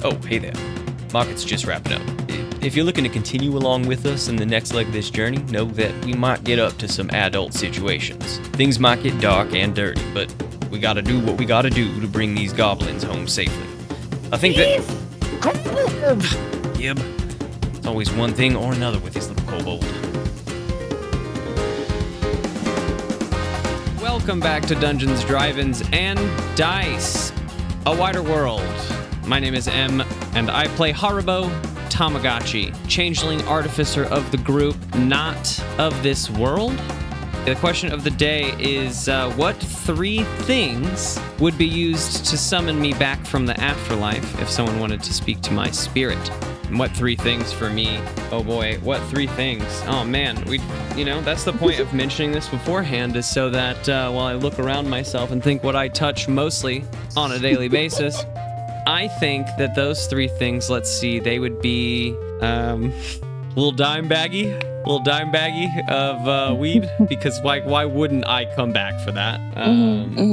Oh, hey there. Market's just wrapping up. If you're looking to continue along with us in the next leg of this journey, know that we might get up to some adult situations. Things might get dark and dirty, but we gotta do what we gotta do to bring these goblins home safely. I think that... Yep. It's always one thing or another with this little kobold. Welcome back to Dungeons, Drive-Ins, and Dice, a wider world. My name is M, and I play Haribo, Tamagotchi, changeling artificer of the group, not of this world. The question of the day is, what 3 things would be used to summon me back from the afterlife if someone wanted to speak to my spirit? And what 3 things for me? Oh boy, what 3 things? Oh man, that's the point of mentioning this beforehand, is so that while I look around myself and think what I touch mostly on a daily basis, I think that those 3 things, let's see, they would be little dime baggie of weed, because why wouldn't I come back for that?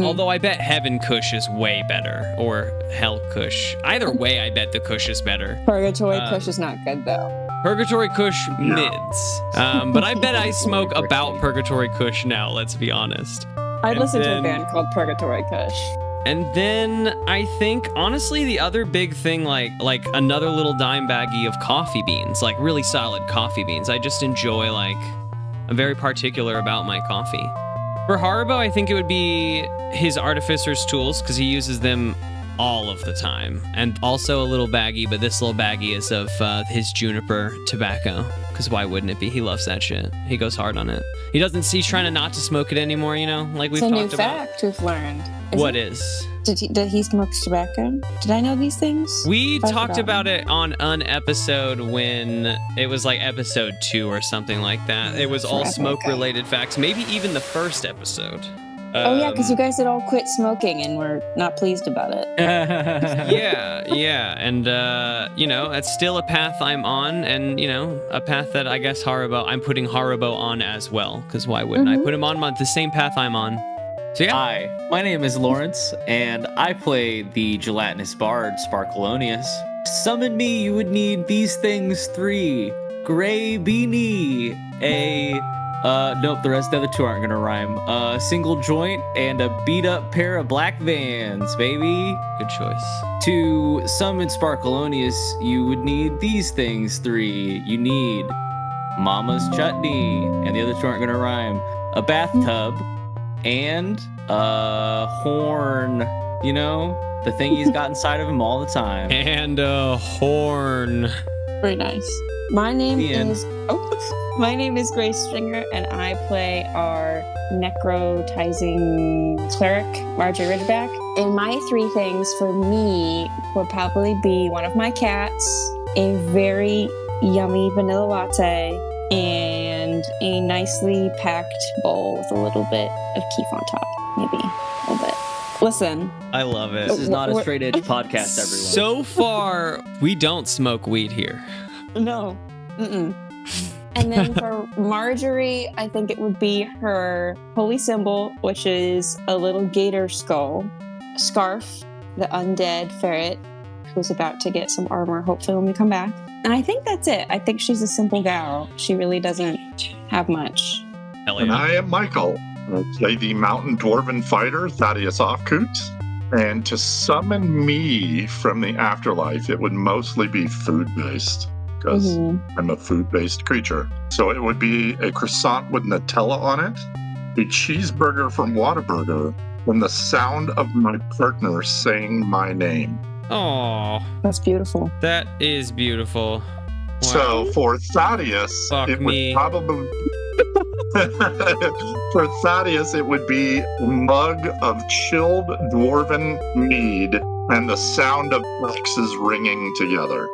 Although I bet Heaven Kush is way better, or Hell Kush. Either way, I bet the Kush is better. Purgatory Kush is not good though. Purgatory Kush mids. But I bet I smoke about Purgatory Kush now, let's be honest. I listened to a band called Purgatory Kush. And then I think, honestly, the other big thing, like another little dime baggie of coffee beans, like really solid coffee beans. I just enjoy, I'm very particular about my coffee. For Haribo, I think it would be his artificer's tools, because he uses them all of the time. And also a little baggie, but this little baggie is of his juniper tobacco, because why wouldn't it be? He loves that shit. He goes hard on it. He's trying not to smoke it anymore, like we've talked about. It's a new fact we've learned. What is? Did he smoke tobacco? Did I know these things? We talked about it on an episode when it was like episode 2 or something like that. It was all smoke-related facts, maybe even the first episode. Yeah, because you guys had all quit smoking and were not pleased about it. yeah. And, it's still a path I'm on, and, a path that I guess I'm putting Haribo on as well, because why wouldn't I put him on the same path I'm on? So, yeah. Hi, my name is Lawrence, and I play the gelatinous bard, Sparkleoneous. To summon me, you would need these things 3. Gray beanie, nope, the other 2 aren't gonna rhyme. A single joint, and a beat-up pair of black Vans, baby. Good choice. To summon Sparkleoneous, you would need these things 3. You need Mama's chutney, and the other 2 aren't gonna rhyme. A bathtub, and a horn, the thing he's got inside of him all the time. And a horn. Very nice. My name is Grace Stringer, and I play our necrotizing cleric, Margery Ridgeback. And my 3 things for me would probably be one of my cats, a very yummy vanilla latte, and a nicely packed bowl with a little bit of keef on top, maybe a little bit. Listen. I love it. This is not a straight edge podcast, everyone. So far, we don't smoke weed here. No. And then for Margery, I think it would be her holy symbol, which is a little gator skull, Scarf, the undead ferret, who's about to get some armor, hopefully when we come back. And I think that's it. I think she's a simple gal. She really doesn't have much. And I am Michael. I play the mountain dwarven fighter, Thaddeus Ofkoot. And to summon me from the afterlife, it would mostly be food-based, because I'm a food-based creature. So it would be a croissant with Nutella on it, a cheeseburger from Whataburger, and the sound of my partner saying my name. Oh, that's beautiful. That is beautiful. Wow. So for Thaddeus, would probably for Thaddeus it would be a mug of chilled dwarven mead and the sound of axes ringing together.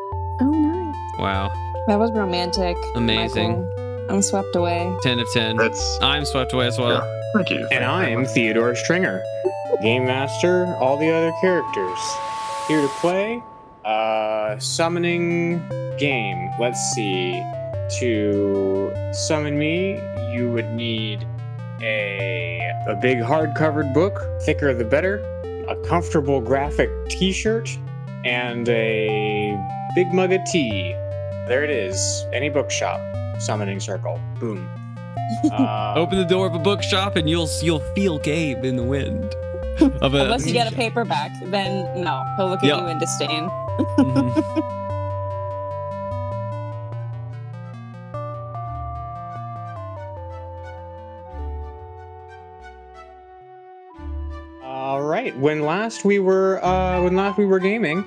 Oh, nice! Wow, that was romantic. Amazing. Michael. I'm swept away. 10 of 10. I'm swept away as well. Yeah, thank you. And I'm Theodore Stringer, Game Master, all the other characters. Here to play summoning game. Let's see. To summon me, you would need a big hard-covered book, thicker the better, a comfortable graphic t-shirt, and a big mug of tea. There it is. Any bookshop. Summoning circle. Boom. Open the door of a bookshop and you'll feel Gabe in the wind. Unless you get a paperback, then no, he'll look at you in disdain. All right. When last we were gaming,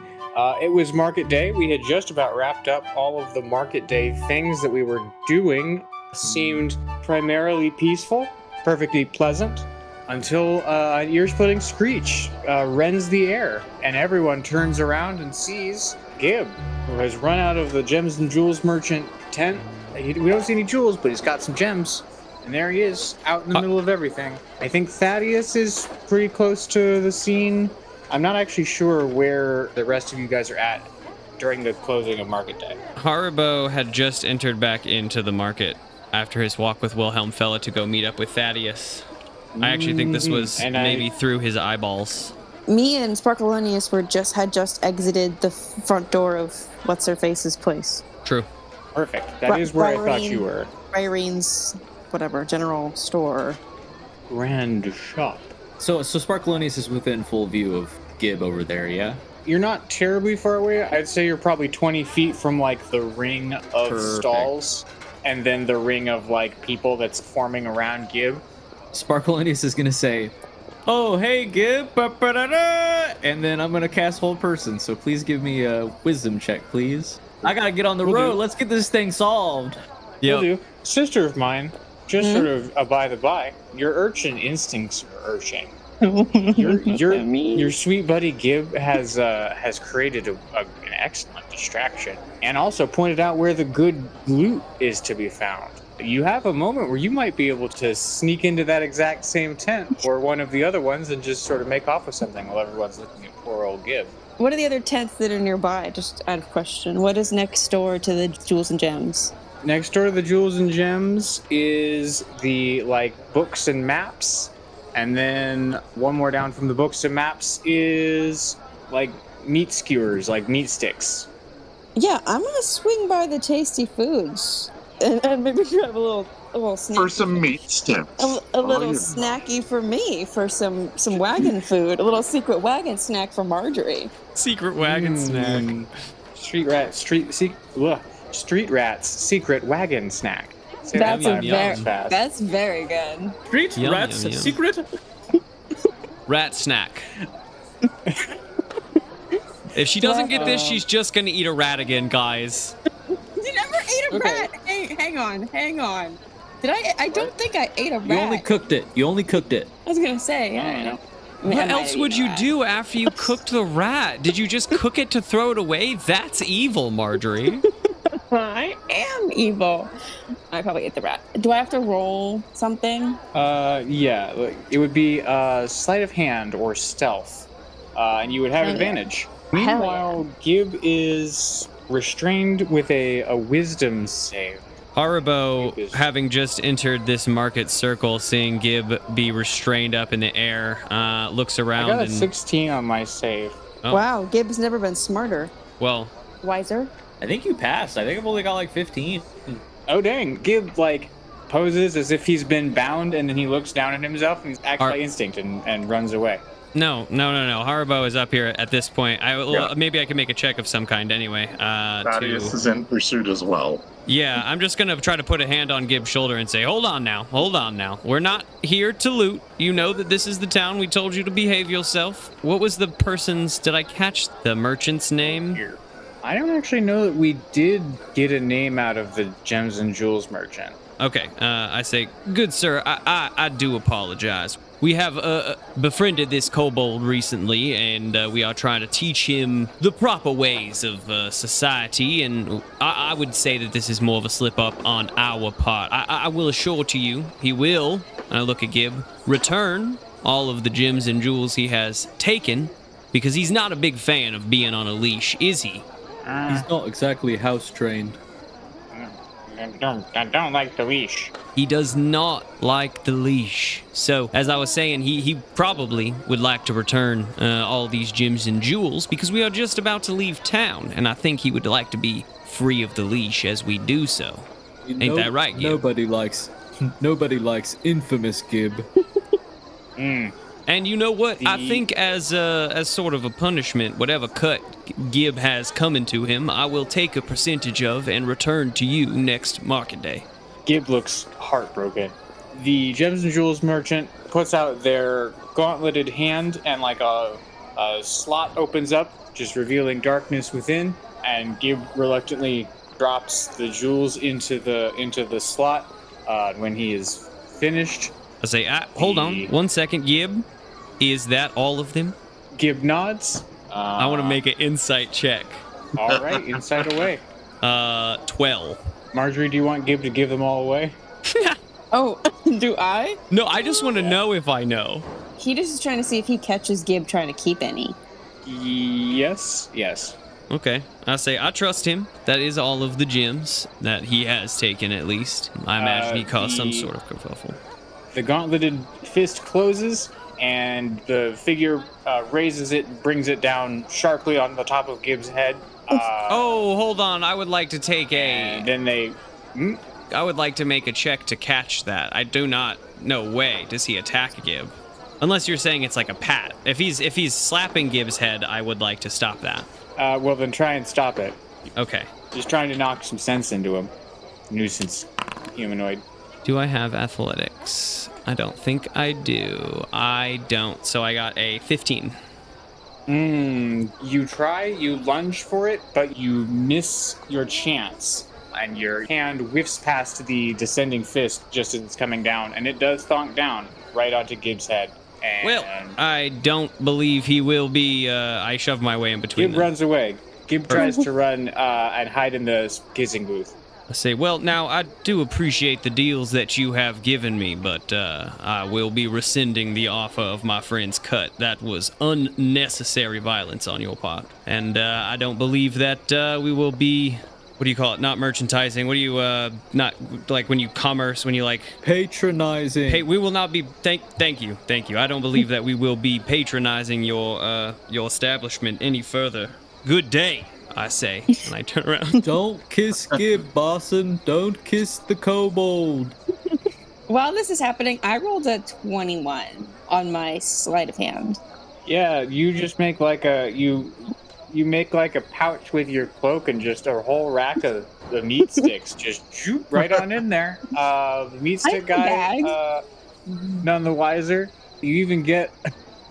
it was market day. We had just about wrapped up all of the market day things that we were doing. Seemed primarily peaceful, perfectly pleasant, until an ear-splitting screech rends the air, and everyone turns around and sees Gib, who has run out of the gems and jewels merchant tent. We don't see any jewels, but he's got some gems. And there he is, out in the middle of everything. I think Thaddeus is pretty close to the scene. I'm not actually sure where the rest of you guys are at during the closing of market day. Haribo had just entered back into the market after his walk with Wilhelm Fella to go meet up with Thaddeus. I actually think this was maybe through his eyeballs. Me and Sparkleoneous had just exited the front door of What's-Her-Face's place. True. Perfect. That is where I thought you were. Irene's, whatever, general store. Grand shop. So Sparkleoneous is within full view of Gib over there, yeah? You're not terribly far away. I'd say you're probably 20 feet from, like, the ring of stalls, and then the ring of, like, people that's forming around Gib. Sparkleoneous is gonna say, "Oh, hey, Gib," and then I'm gonna cast Hold Person, so please give me a wisdom check, please. I gotta get on the road. Let's get this thing solved. Will do. Sister of mine, just sort of a by the by, your urchin instincts are urchin. Your sweet buddy Gib has created an excellent distraction, and also pointed out where the good loot is to be found. You have a moment where you might be able to sneak into that exact same tent or one of the other ones and just sort of make off with something while everyone's looking at poor old Gib. What are the other tents that are nearby? Just out of question. What is next door to the Jewels and Gems? Next door to the Jewels and Gems is the, like, books and maps. And then one more down from the books and maps is, like, meat skewers, like meat sticks. Yeah, I'm going to swing by the tasty foods. And maybe grab a little snack. For some meat sticks. A little snacky for me, for some wagon food. A little secret wagon snack for Margery. Secret wagon snack. Street Rat's secret wagon snack. That's very good. Street Rat's secret rat snack. If she doesn't get this, she's just gonna eat a rat again, guys. You never ate a rat. Hey, hang on. Did I don't think I ate a rat. You only cooked it. I was gonna say, I don't know. What else would you do after you cooked the rat? Did you just cook it to throw it away? That's evil, Margery. I am evil. I probably ate the rat. Do I have to roll something? Yeah. It would be sleight of hand or stealth. And you would have advantage. Meanwhile, Gib is restrained with a wisdom save. Haribo, having just entered this market circle, seeing Gib be restrained up in the air, looks around. I got a 16 on my save. Oh. Wow, Gib's never been smarter. Well, wiser. I think you passed. I think I've only got like 15. Oh dang! Gib like poses as if he's been bound, and then he looks down at himself and he's acts by instinct and runs away. No. Haribo is up here at this point. Maybe I can make a check of some kind anyway. Thaddeus is in pursuit as well. Yeah, I'm just going to try to put a hand on Gib's shoulder and say, hold on now. We're not here to loot. You know that this is the town. We told you to behave yourself. What was the person's, did I catch the merchant's name? I don't actually know that we did get a name out of the gems and jewels merchant. Okay, I say, good sir, I do apologize. We have befriended this kobold recently, and we are trying to teach him the proper ways of society, and I would say that this is more of a slip-up on our part. I will assure to you, he will, and I look at Gib, return all of the gems and jewels he has taken, because he's not a big fan of being on a leash, is he? He's not exactly house-trained. I don't like the leash. He does not like the leash. So, as I was saying, he probably would like to return all these gems and jewels because we are just about to leave town, and I think he would like to be free of the leash as we do so. Ain't that right, Gib? Nobody likes infamous Gib. And you know what? I think as sort of a punishment, whatever cut Gib has coming to him, I will take a percentage of and return to you next market day. Gib looks heartbroken. The gems and jewels merchant puts out their gauntleted hand, and like a slot opens up, just revealing darkness within. And Gib reluctantly drops the jewels into the slot. When he is finished, I say, hold on 1 second, Gib. Is that all of them? Gib nods. I want to make an insight check. All right, insight away. 12. Margery, do you want Gib to give them all away? Oh, do I? No, I just want to know if I know. He just is trying to see if he catches Gib trying to keep any. Yes. Okay. I say, I trust him. That is all of the gems that he has taken, at least. I imagine he caused some sort of kerfuffle. The gauntleted fist closes, and the figure raises it, brings it down sharply on the top of Gib's head. Hold on. I would like to take And then they... I would like to make a check to catch that. I do not... No way does he attack Gib. Unless you're saying it's like a pat. If he's slapping Gib's head, I would like to stop that. Well, then try and stop it. Okay. Just trying to knock some sense into him. Nuisance humanoid. Do I have athletics? I don't think I do. I don't. So I got a 15. You try, you lunge for it, but you miss your chance. And your hand whiffs past the descending fist just as it's coming down. And it does thonk down right onto Gib's head. And well, I don't believe he will be. I shove my way in between. Gib runs away. Gib tries to run and hide in the kissing booth. I say, well, now, I do appreciate the deals that you have given me, but I will be rescinding the offer of my friend's cut. That was unnecessary violence on your part. And I don't believe that we will be, what do you call it, not merchandising. What do you, not, like when you commerce, when you like... Patronizing. Hey, we will not be, thank you. I don't believe that we will be patronizing your establishment any further. Good day, I say, and I turn around. Don't kiss Gib, Boston. Don't kiss the kobold. While this is happening, I rolled a 21 on my sleight of hand. Yeah, you just make like you make like a pouch with your cloak and just a whole rack of the meat sticks. Just shoot right on in there. The meat stick guy, none the wiser. You even get...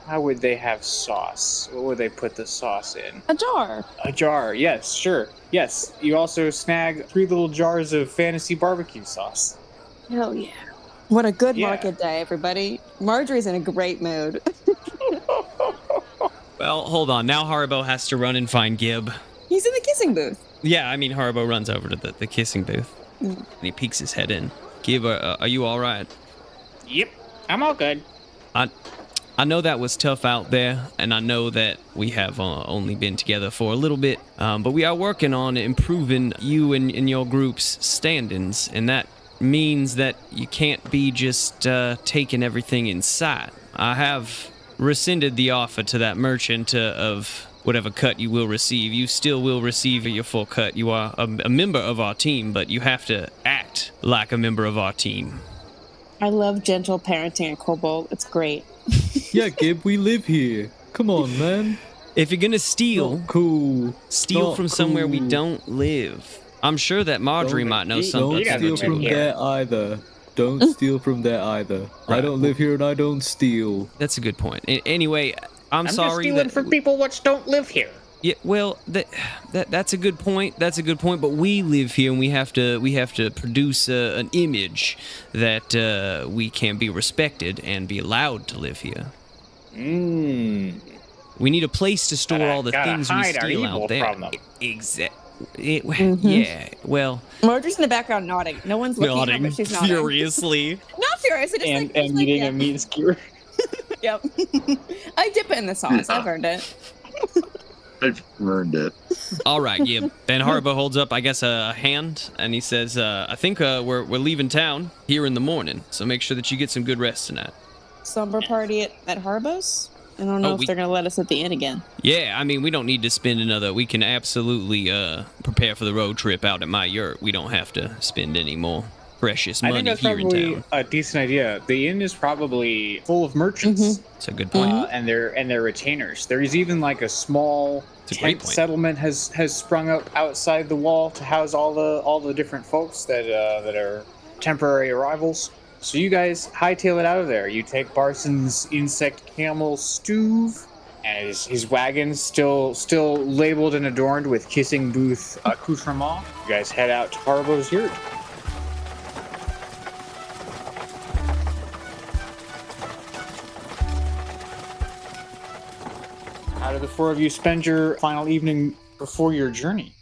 How would they have sauce? What would they put the sauce in? A jar. A jar, yes, sure. Yes, you also snag 3 little jars of fantasy barbecue sauce. Hell yeah. What a good market day, everybody. Margery's in a great mood. Well, hold on. Now Haribo has to run and find Gib. He's in the kissing booth. Yeah, I mean, Haribo runs over to the kissing booth. And he peeks his head in. Gib, are you all right? Yep, I'm all good. I know that was tough out there, and I know that we have only been together for a little bit, but we are working on improving you and your group's standings, and that means that you can't be just taking everything in sight. I have rescinded the offer to that merchant of whatever cut you will receive. You still will receive your full cut. You are a member of our team, but you have to act like a member of our team. I love gentle parenting at Kobold. It's great. Yeah, Gib, we live here. Come on, man. If you're gonna steal, steal from somewhere we don't live. I'm sure that Margery might know something. Don't steal from there either. Don't steal from there either. Right. I don't live here and I don't steal. That's a good point. Anyway, I'm sorry. I'm just stealing from people which don't live here. Yeah, well, that's a good point. That's a good point. But we live here, and we have to produce an image that we can be respected and be allowed to live here. We need a place to store all the things we steal out there. Exactly. Yeah. Well. Marjorie's in the background nodding. No one's looking at her, but she's nodding furiously. Not furious. It just and eating a meat skewer. Yep. I dip it in the sauce. I've earned it. I've earned it. All right, yeah. And Haribo holds up, I guess, a hand, and he says, I think we're leaving town here in the morning, so make sure that you get some good rest tonight. Slumber party at Haribo's? I don't know if they're going to let us at the inn again. Yeah, I mean, we don't need to spend another... We can absolutely prepare for the road trip out at my yurt. We don't have to spend any more precious money I think that's here in probably town. a decent idea. The inn is probably full of merchants. It's a good point. And their retainers. There's even like a small It's a great tent point. settlement has sprung up outside the wall to house all the different folks that are temporary arrivals. So you guys hightail it out of there. You take Barson's insect camel Stuve, and his wagon's still labeled and adorned with kissing booth accoutrement. You guys head out to Haribo's yurt. How do the four of you spend your final evening before your journey?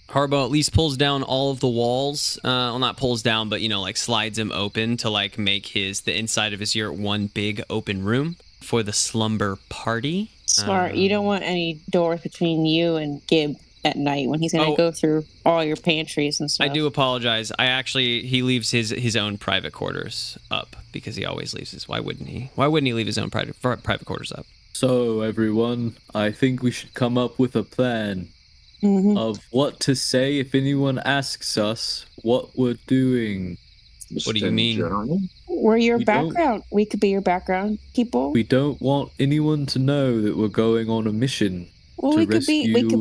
Haribo at least pulls down all of the walls. Well, not pulls down, but, like slides them open to like make the inside of his yurt one big open room for the slumber party. Smart. You don't want any doors between you and Gib at night when he's going to go through all your pantries and stuff. I do apologize. He leaves his own private quarters up because he always leaves his. Why wouldn't he? Why wouldn't he leave his own private quarters up? So, everyone, I think we should come up with a plan of what to say if anyone asks us what we're doing. What do you mean? We're your background. We could be your background people. We don't want anyone to know that we're going on a mission Well, to we could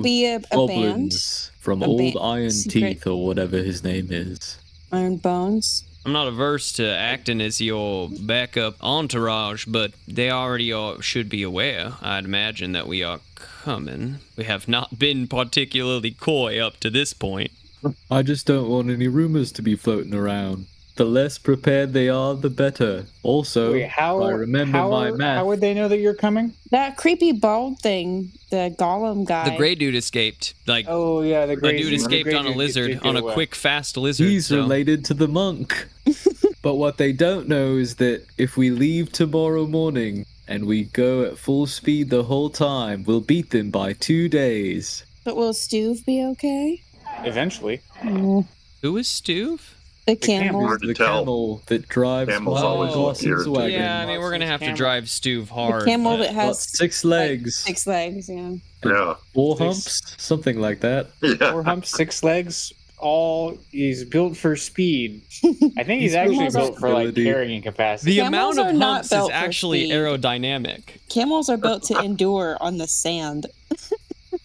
be a band. goblins from A Old band. Iron Secret. Teeth or whatever his name is. Iron Bones. I'm not averse to acting as your backup entourage, but they already should be aware, I'd imagine, that we are coming. We have not been particularly coy up to this point. I just don't want any rumors to be floating around. The less prepared they are, the better. Also, Wait, how, if I remember how, my math. how would they know that you're coming? That creepy bald thing, the golem guy. The gray dude escaped. Oh yeah, the A gray dude escaped on a lizard, on a quick, fast lizard. He's related to the monk. But what they don't know is that if we leave tomorrow morning and we go at full speed the whole time, we'll beat them by 2 days. But will Stuve be okay? Eventually. Mm, Who is Stuve? the camel. camel. Hard to The tell. camel that drives Camels my always look Barson's irritating. wagon. Yeah, I mean, we're gonna have to Camel. drive Stuve hard. The camel but- that Got has 6 legs. 6 legs, yeah. Yeah. 4 Six. humps, something like that. Yeah. 4 humps, 6 legs. He's built for speed. I think he's He's actually built for built for like stability. carrying capacity. The Camels amount are of not humps is built for actually speed. aerodynamic. Camels are built to endure on the sand.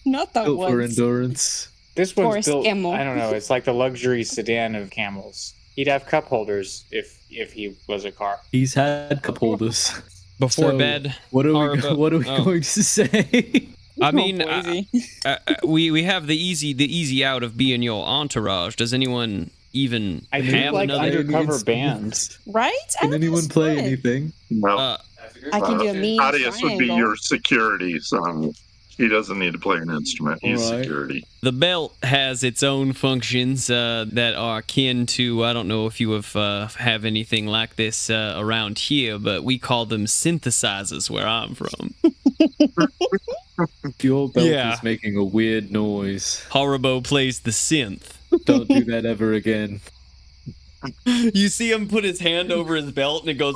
Not the Built for woods. endurance. This one's Forest built. camel. I don't know. It's like the luxury sedan of camels. He'd have cup holders if he was a car. He's had cup holders. Before So, bed. What are Haribo- we oh. going to say? I mean, Oh, Boise. we have the easy out of being your entourage. Does anyone even I do have like another? undercover bands. Right? I Can think anyone that's play fun. anything? No. I can do a mean Thaddeus would be triangle. your security, so he doesn't need to play an instrument. He's Alright. security. The belt has its own functions that are akin to, I don't know if you have anything like this around here, but we call them synthesizers where I'm from. Your belt Yeah. is making a weird noise. Haribo plays the synth. Don't do that ever again. You see him put his hand over his belt and it goes...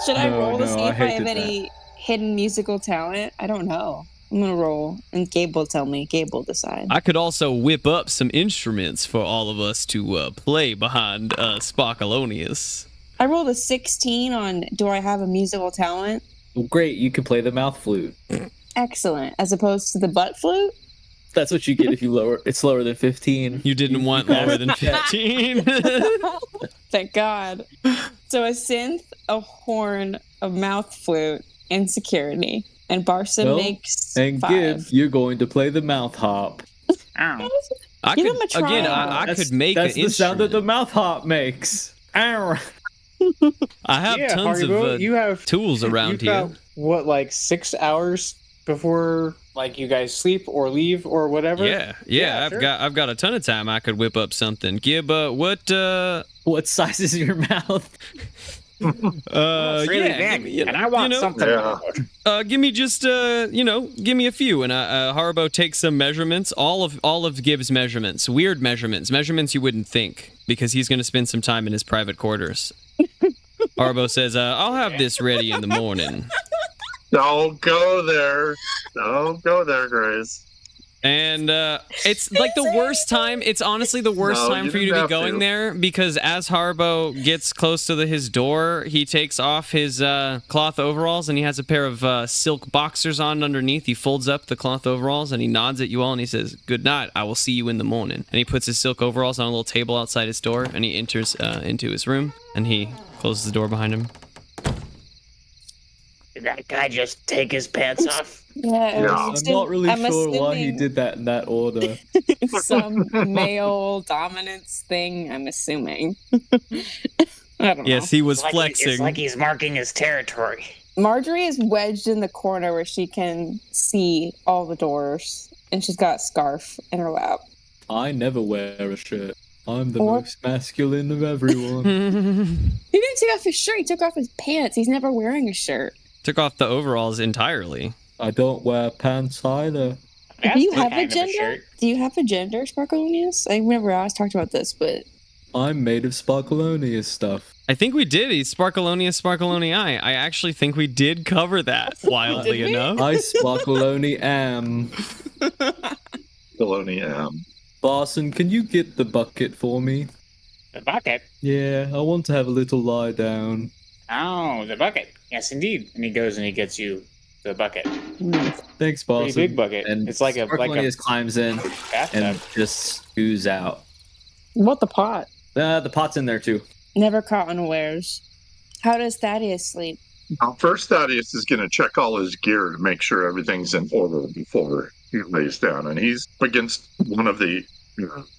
Should I No, roll to no, see I if I have hated any hidden musical talent? I don't know. I'm gonna roll, and Gabe will tell me. Gabe will decide. I could also whip up some instruments for all of us to play behind Sparkleoneous. I rolled a 16 on do I have a musical talent? Well, great, you can play the mouth flute. Excellent. As opposed to the butt flute? That's what you get if you lower. It's lower than 15. You didn't want lower than 15. Thank God. So a synth, a horn, a mouth flute, and security. And Barson Well, makes And 5. Gib, you're going to play the mouth hop. Ow. I Give could, him a try. again, I could make That's an the sound that instrument. the mouth hop makes. Ow. I have Yeah, tons Haribo, of you have tools around you've here. got, what, like 6 hours before like you guys sleep or leave or whatever? Yeah, sure. I've got a ton of time. I could whip up something. Gib, what What size is your mouth? It's really big, and I want something. Yeah. Give me just give me a few. And Haribo takes some measurements, all of Gibbs' measurements, weird measurements you wouldn't think, because he's going to spend some time in his private quarters. Haribo says, I'll have this ready in the morning. Don't go there. Don't go there, Grace. And it's like the worst time. It's honestly the worst time for you to be going there, because as Haribo gets close to his door, he takes off his cloth overalls and he has a pair of silk boxers on underneath. He folds up the cloth overalls and he nods at you all and he says, "Good night. I will see you in the morning." And he puts his silk overalls on a little table outside his door and he enters into his room and he closes the door behind him. Did that guy just take his pants off? Yeah, I'm not really sure why he assuming did that in that order. some male dominance thing, I'm assuming. I don't know. Yes, he was It's flexing. like he's marking his territory. Margery is wedged in the corner where she can see all the doors, and she's got a scarf in her lap. I never wear a shirt. I'm the Or- most masculine of everyone. He didn't take off his shirt, he took off his pants. He's never wearing a shirt. Took off the overalls entirely. I don't wear pants either. Do you have a kind of gender? shirt. Do you have a gender, Sparkleoneous? I remember I talked about this, but I'm made of Sparkleoneous stuff. I think we did. He's Sparkleoneous, Sparkleonii. I actually think we did cover that, wildly Did we? enough. I Sparkleone am. Baloney am. Barson, can you get the bucket for me? The bucket? Yeah, I want to have a little lie down. Oh, the bucket. Yes, indeed. And he goes and he gets you the bucket. Thanks, Barson. Pretty big bucket. And It's like a Sparkleoneous climbs in bathtub. and just ooze out. what the pot? The pot's in there too. Never caught unawares. How does Thaddeus sleep? Now, first, Thaddeus is going to check all his gear to make sure everything's in order before he lays down. And he's against one of the,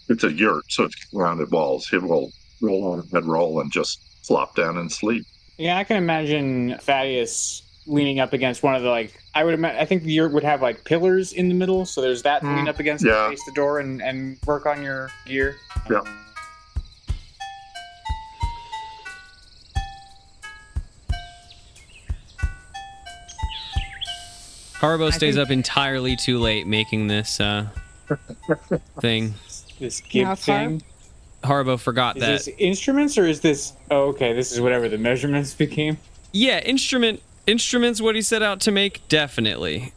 it's a yurt, so it's rounded walls. He will roll on a bedroll and just flop down and sleep. Yeah, I can imagine Thaddeus leaning up against one of the, like, I think the yurt would have like pillars in the middle, so there's that to lean up against yeah. to face the door and work on your gear. Yeah. Haribo stays up entirely too late making this thing. This gib Mouth thing. Haribo forgot Is that. this instruments or is this? Oh, okay. This is whatever the measurements became. Yeah, instruments. What he set out to make, definitely.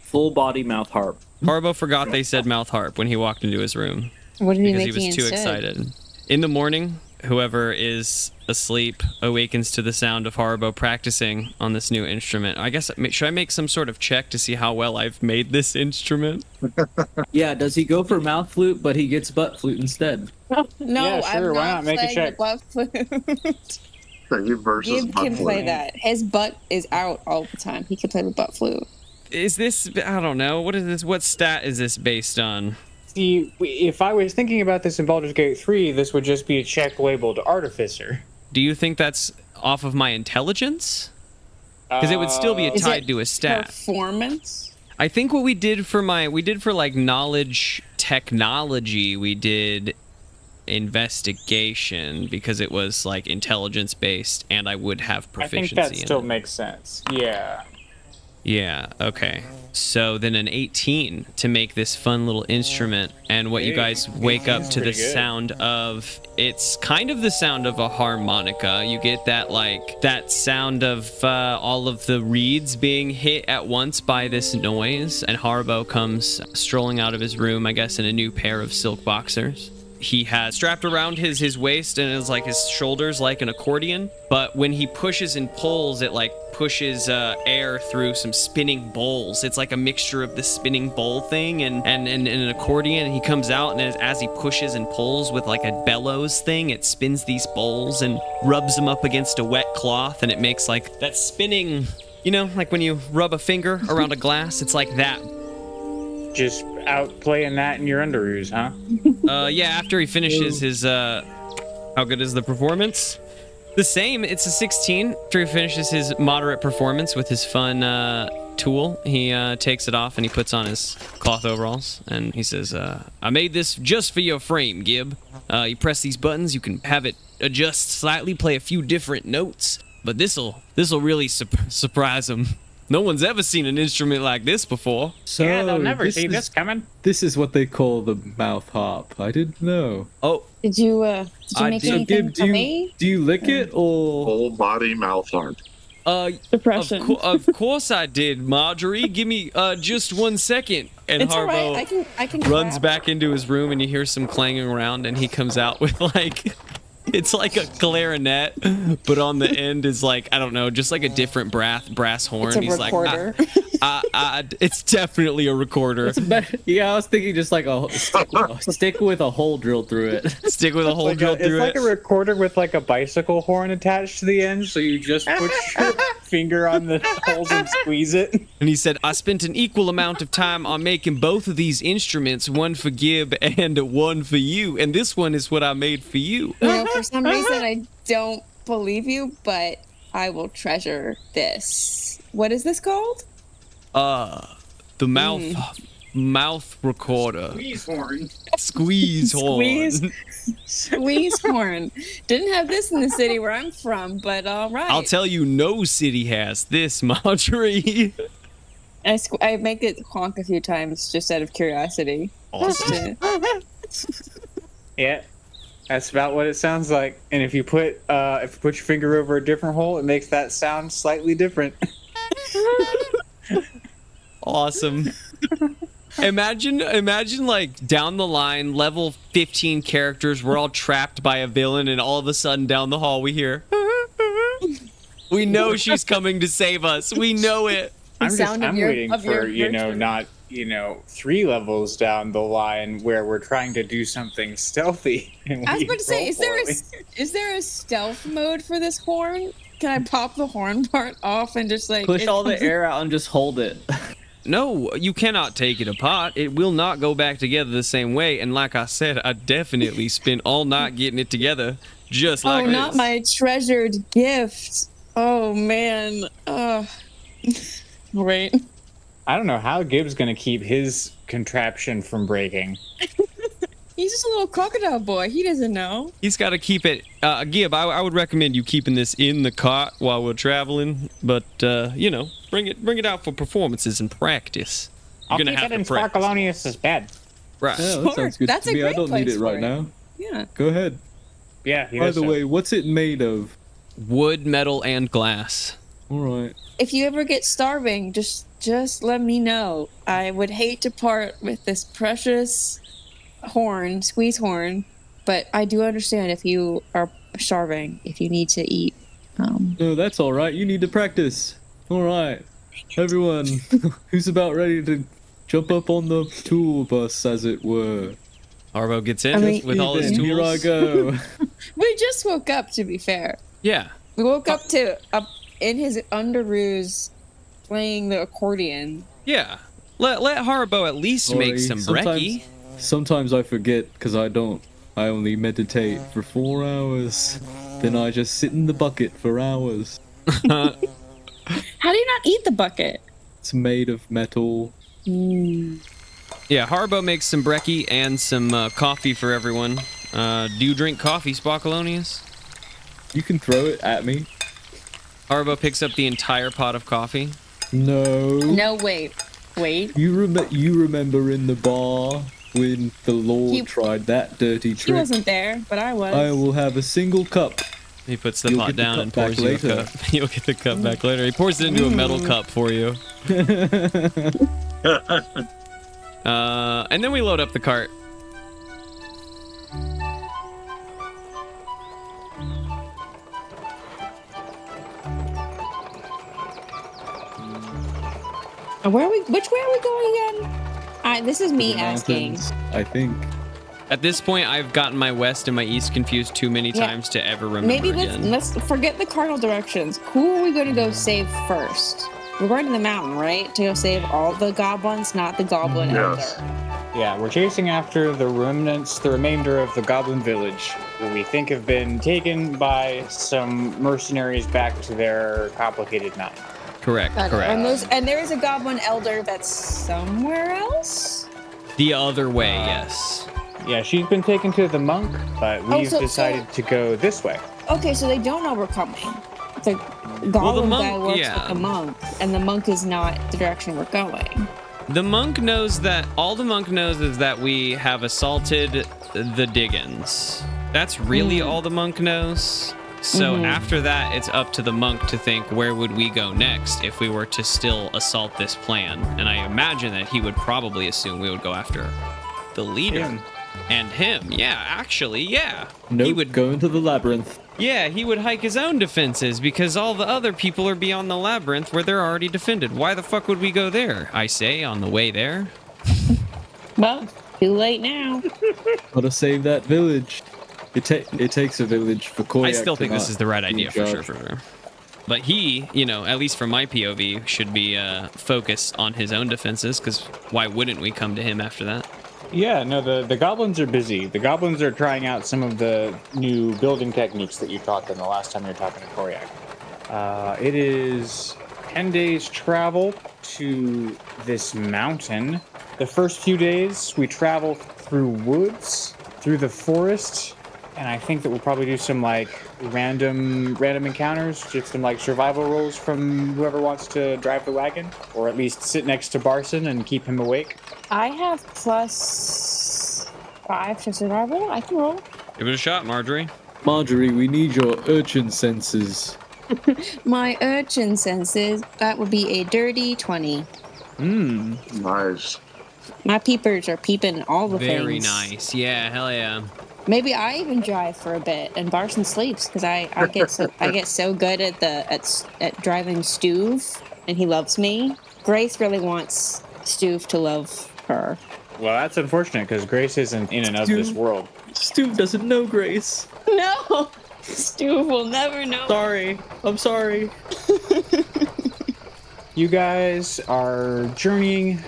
Full body mouth harp. Haribo forgot they said mouth harp when he walked into his room What did he because make he was too excited. In the morning, whoever is asleep awakens to the sound of Haribo practicing on this new instrument. I guess, should I make some sort of check to see how well I've made this instrument? Yeah, does he go for mouth flute, but he gets butt flute instead? No, Yeah, sure, I'm why not not? Make a playing check. the butt flute. Gib versus Gib can butt play flute. that. His butt is out all the time. He can play the butt flute. Is this, I don't know, what is this? What stat is this based on? See, if I was thinking about this in Baldur's Gate 3, this would just be a check labeled Artificer. Do you think that's off of my intelligence? Because it would still be Is tied it to a stat. Performance? I think what we did for like knowledge technology, we did investigation because it was like intelligence based and I would have I proficiency think that in still it. makes sense. Yeah. Yeah, okay. So then an 18 to make this fun little instrument, and what you Hey, guys wake up to the pretty good. sound of, it's kind of the sound of a harmonica. You get that that sound of all of the reeds being hit at once by this noise, and Haribo comes strolling out of his room, I guess in a new pair of silk boxers. He has strapped around his waist and is like his shoulders like an accordion, but when he pushes and pulls, it like pushes air through some spinning bowls. It's like a mixture of the spinning bowl thing and an accordion, and he comes out, and as he pushes and pulls with like a bellows thing, it spins these bowls and rubs them up against a wet cloth, and it makes like that spinning, you know, like when you rub a finger around a glass, it's like that. Just out playing that in your underoos, huh? Yeah, after he finishes his, how good is the performance? The same, it's a 16. After he finishes his moderate performance with his fun tool, he takes it off and he puts on his cloth overalls, and he says, I made this just for your frame, Gib. You press these buttons, you can have it adjust slightly, play a few different notes. But this'll really surprise them. No one's ever seen an instrument like this before. So yeah, they'll never see this coming. This is what they call the mouth harp. I didn't know. Oh, Did you make anything for me? Do you lick it or Whole body mouth harp. Depression. Of course I did, Margery. Give me just 1 second. And It's all Harbo right. I can runs grab back into his room, and you hear some clanging around, and he comes out with like, it's like a clarinet, but on the end is like, I don't know, just like a different brass horn. It's a He's recorder. like, it's definitely a recorder. yeah, I was thinking just like a stick with a hole drilled through it. Stick with a hole Like drilled through it's like it. a recorder with like a bicycle horn attached to the end, so you just put your finger on the holes and squeeze it. And he said, I spent an equal amount of time on making both of these instruments, one for Gib and one for you. And this one is what I made for you. You know, for some reason, I don't believe you, but I will treasure this. What is this called? The mouth recorder. Squeeze horn. Squeeze horn. Squeeze horn. Didn't have this in the city where I'm from, but all right. I'll tell you, no city has this, Margery. I make it honk a few times just out of curiosity. Awesome. Yeah, that's about what it sounds like. And if you put your finger over a different hole, it makes that sound slightly different. Awesome. Imagine like down the line, level 15 characters, we're all trapped by a villain, and all of a sudden down the hall we hear, we know she's coming to save us. We know it. I'm sound of your- waiting of your for, virtue. not, 3 levels down the line where we're trying to do something stealthy. And I was we about to say, roll is there a stealth mode for this horn? Can I pop the horn part off and just like Push all the air out and just hold it. No, you cannot take it apart. It will not go back together the same way. And like I said, I definitely spent all night getting it together, just like Oh, this. not my treasured gift. Oh man. Wait. I don't know how Gibbs gonna keep his contraption from breaking. He's just a little crocodile boy. He doesn't know. He's got to keep it. Gib, I would recommend you keeping this in the cart while we're traveling. But bring it out for performances and practice. You're I'll gonna keep have it in to practice. Sparkleoneous' bed. Right. Yeah, that Sure, sounds good that's to a me. I great don't need place it right for it. now. Yeah. Go ahead. Yeah. By the way, what's it made of? Wood, metal, and glass. All right. If you ever get starving, just let me know. I would hate to part with this precious horn, squeeze horn, but I do understand if you are starving, if you need to eat. No, that's all right. You need to practice. All right. Everyone who's about ready to jump up on the tool bus, as it were. Harbo gets in I mean- with all his Then tools. Here I go. We just woke up, to be fair. Yeah. We woke up in his underoos playing the accordion. Yeah. Let Haribo at least make some brekkie. Sometimes I forget because I only meditate for 4 hours. Then I just sit in the bucket for hours. How do you not eat the bucket? It's made of metal. Yeah, Haribo makes some brekkie and some coffee for everyone. Do you drink coffee, Sparkleoneous? You can throw it at me. Haribo picks up the entire pot of coffee. No. No, wait. You remember in the bar when the Lord tried that dirty He trick? wasn't there, but I was. I will have a single cup. He puts the You'll pot get the down cup and pours back you a later. cup. You'll get the cup back later. He pours it into a metal cup for you. And then we load up the cart. Which way are we going again? This is me The asking. mountains, I think. At this point, I've gotten my west and my east confused too many Yeah. times to ever remember Maybe again. let's forget the cardinal directions. Who are we going to go save first? We're going to the mountain, right? To go save all the goblins, not the goblin Yes. elder. Yeah, we're chasing after the remainder of the goblin village, who we think have been taken by some mercenaries back to their complicated mountain. Correct. And there is a goblin elder that's somewhere else. The other way, yes. Yeah, she's been taken to the monk, but we've so- decided to go this way. Okay, so they don't know we're coming. The goblin monk- guy works yeah. with the monk, and the monk is not the direction we're going. The monk knows that all the monk knows is that we have assaulted the Diggins. That's really all the monk knows. So after that, it's up to the monk to think, where would we go next if we were to still assault this plan? And I imagine that he would probably assume we would go after the leader. Him. And him. Yeah, actually, yeah. Nope, He would go into the labyrinth. Yeah, he would hike his own defenses because all the other people are beyond the labyrinth where they're already defended. Why the fuck would we go there? I say on the way there. Well, too late now. Gotta save that village. It takes a village for Koyak I still to think this not is the right be idea for sure, judged. for sure. But he, at least from my POV, should be focused on his own defenses because why wouldn't we come to him after that? Yeah, no, the goblins are busy. The goblins are trying out some of the new building techniques that you taught them the last time you were talking to Koryak. It is 10 days travel to this mountain. The first few days we travel through woods, through the forest, and I think that we'll probably do some random encounters, just some survival rolls from whoever wants to drive the wagon, or at least sit next to Barson and keep him awake. I have +5 to survival. I can roll. Give it a shot, Margery. Margery, we need your urchin senses. My urchin senses, that would be a dirty 20. Nice. My peepers are peeping all the things. Very nice. Yeah, hell yeah. Maybe I even drive for a bit, and Barson sleeps because I get so good at driving Stuve, and he loves me. Grace really wants Stuve to love her. Well, that's unfortunate because Grace isn't in and of this world. Stu doesn't know Grace. No, Stuve will never know. Sorry. I'm sorry. You guys are journeying.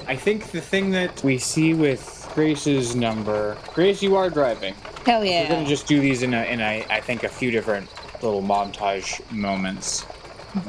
I think the thing that we see with Grace's number, Grace, you are driving. Hell We're gonna yeah. just do these in I think a few different little montage moments.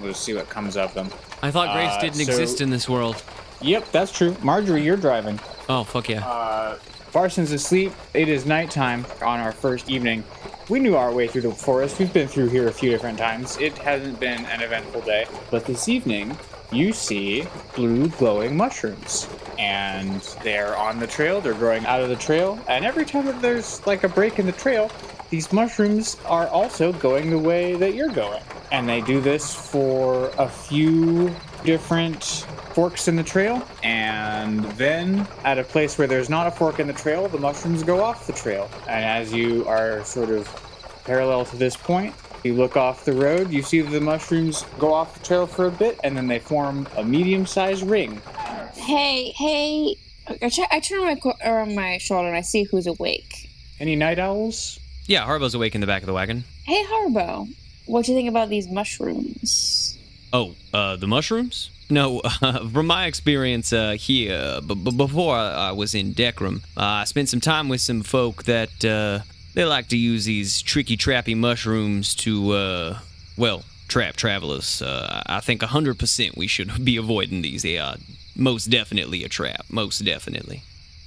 We'll see what comes of them. I thought Grace didn't so- exist in this world. Yep, that's true. Margery, you're driving. Oh, fuck yeah. Barson's asleep. It is nighttime on our first evening. We knew our way through the forest. We've been through here a few different times. It hasn't been an eventful day. But this evening, you see blue glowing mushrooms. And they're on the trail. They're growing out of the trail. And every time that there's a break in the trail, these mushrooms are also going the way that you're going. And they do this for a few different forks in the trail, and then at a place where there's not a fork in the trail, the mushrooms go off the trail. And as you are sort of parallel to this point, you look off the road, you see the mushrooms go off the trail for a bit, and then they form a medium-sized ring. Hey. I turn around my shoulder and I see who's awake. Any night owls? Yeah, Haribo's awake in the back of the wagon. Hey, Haribo. What do you think about these mushrooms? Oh, the mushrooms? No, from my experience here, before I was in Decrum, I spent some time with some folk that they like to use these tricky, trappy mushrooms to, trap travelers. I think 100% we should be avoiding these. They are most definitely a trap, most definitely.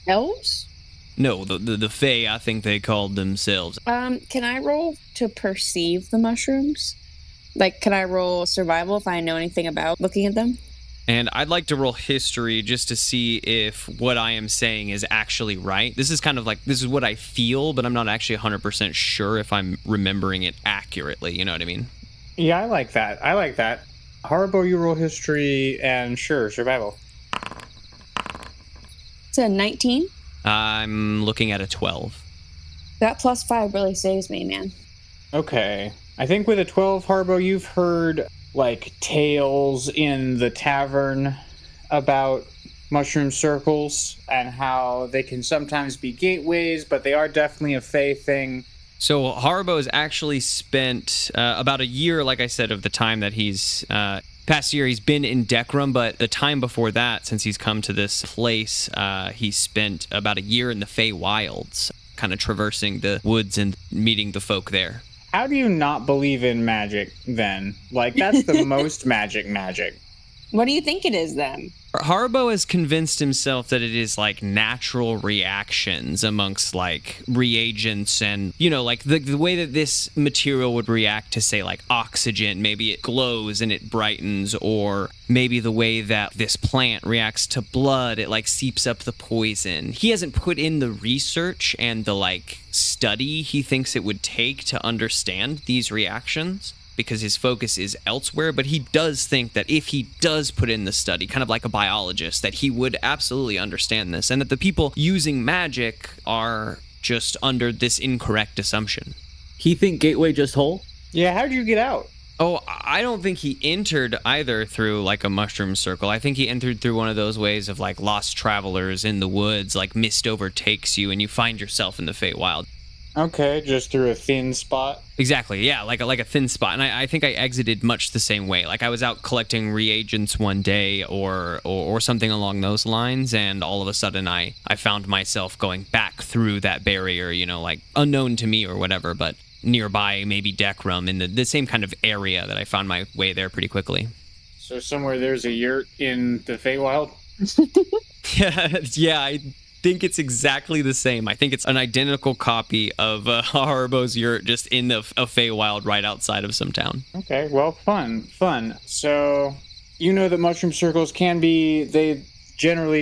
Elves? No, the Fae, I think they called themselves. Can I roll to perceive the mushrooms? Can I roll survival if I know anything about looking at them? And I'd like to roll history just to see if what I am saying is actually right. This is kind of this is what I feel, but I'm not actually 100% sure if I'm remembering it accurately. You know what I mean? Yeah, I like that. Haribo, you roll history, and sure, survival. It's a 19. I'm looking at a 12. That +5 really saves me, man. Okay. I think with a 12, Haribo, you've heard tales in the tavern about mushroom circles and how they can sometimes be gateways, but they are definitely a Fae thing. So Haribo has actually spent about a year, like I said, of the time that he's past year he's been in Decrum, but the time before that, since he's come to this place, he spent about a year in the Fey Wilds, kind of traversing the woods and meeting the folk there. How do you not believe in magic then? That's the most magic. What do you think it is then? Haribo has convinced himself that it is like natural reactions amongst like reagents and, you know, like the way that this material would react to, say, like oxygen. Maybe it glows and it brightens, or maybe the way that this plant reacts to blood, it like seeps up the poison. He hasn't put in the research and the like study he thinks it would take to understand these reactions, because his focus is elsewhere, but he does think that if he does put in the study, kind of like a biologist, that he would absolutely understand this, and that the people using magic are just under this incorrect assumption. He think Gateway just whole? Yeah, how'd you get out? Oh, I don't think he entered either through like a mushroom circle. I think he entered through one of those ways of like lost travelers in the woods, like mist overtakes you and you find yourself in the Feywild. Okay, just through a thin spot. Exactly, yeah, like a thin spot. And I think I exited much the same way. Like I was out collecting reagents one day or something along those lines, and all of a sudden I found myself going back through that barrier, you know, like unknown to me or whatever, but nearby, maybe Dekrum, in the same kind of area that I found my way there pretty quickly. So somewhere there's a yurt in the Feywild? Yeah, I think it's exactly the same. I think it's an identical copy of Haribo's yurt, just in a Feywild right outside of some town. Okay, well, fun. So, you know that mushroom circles can be, they generally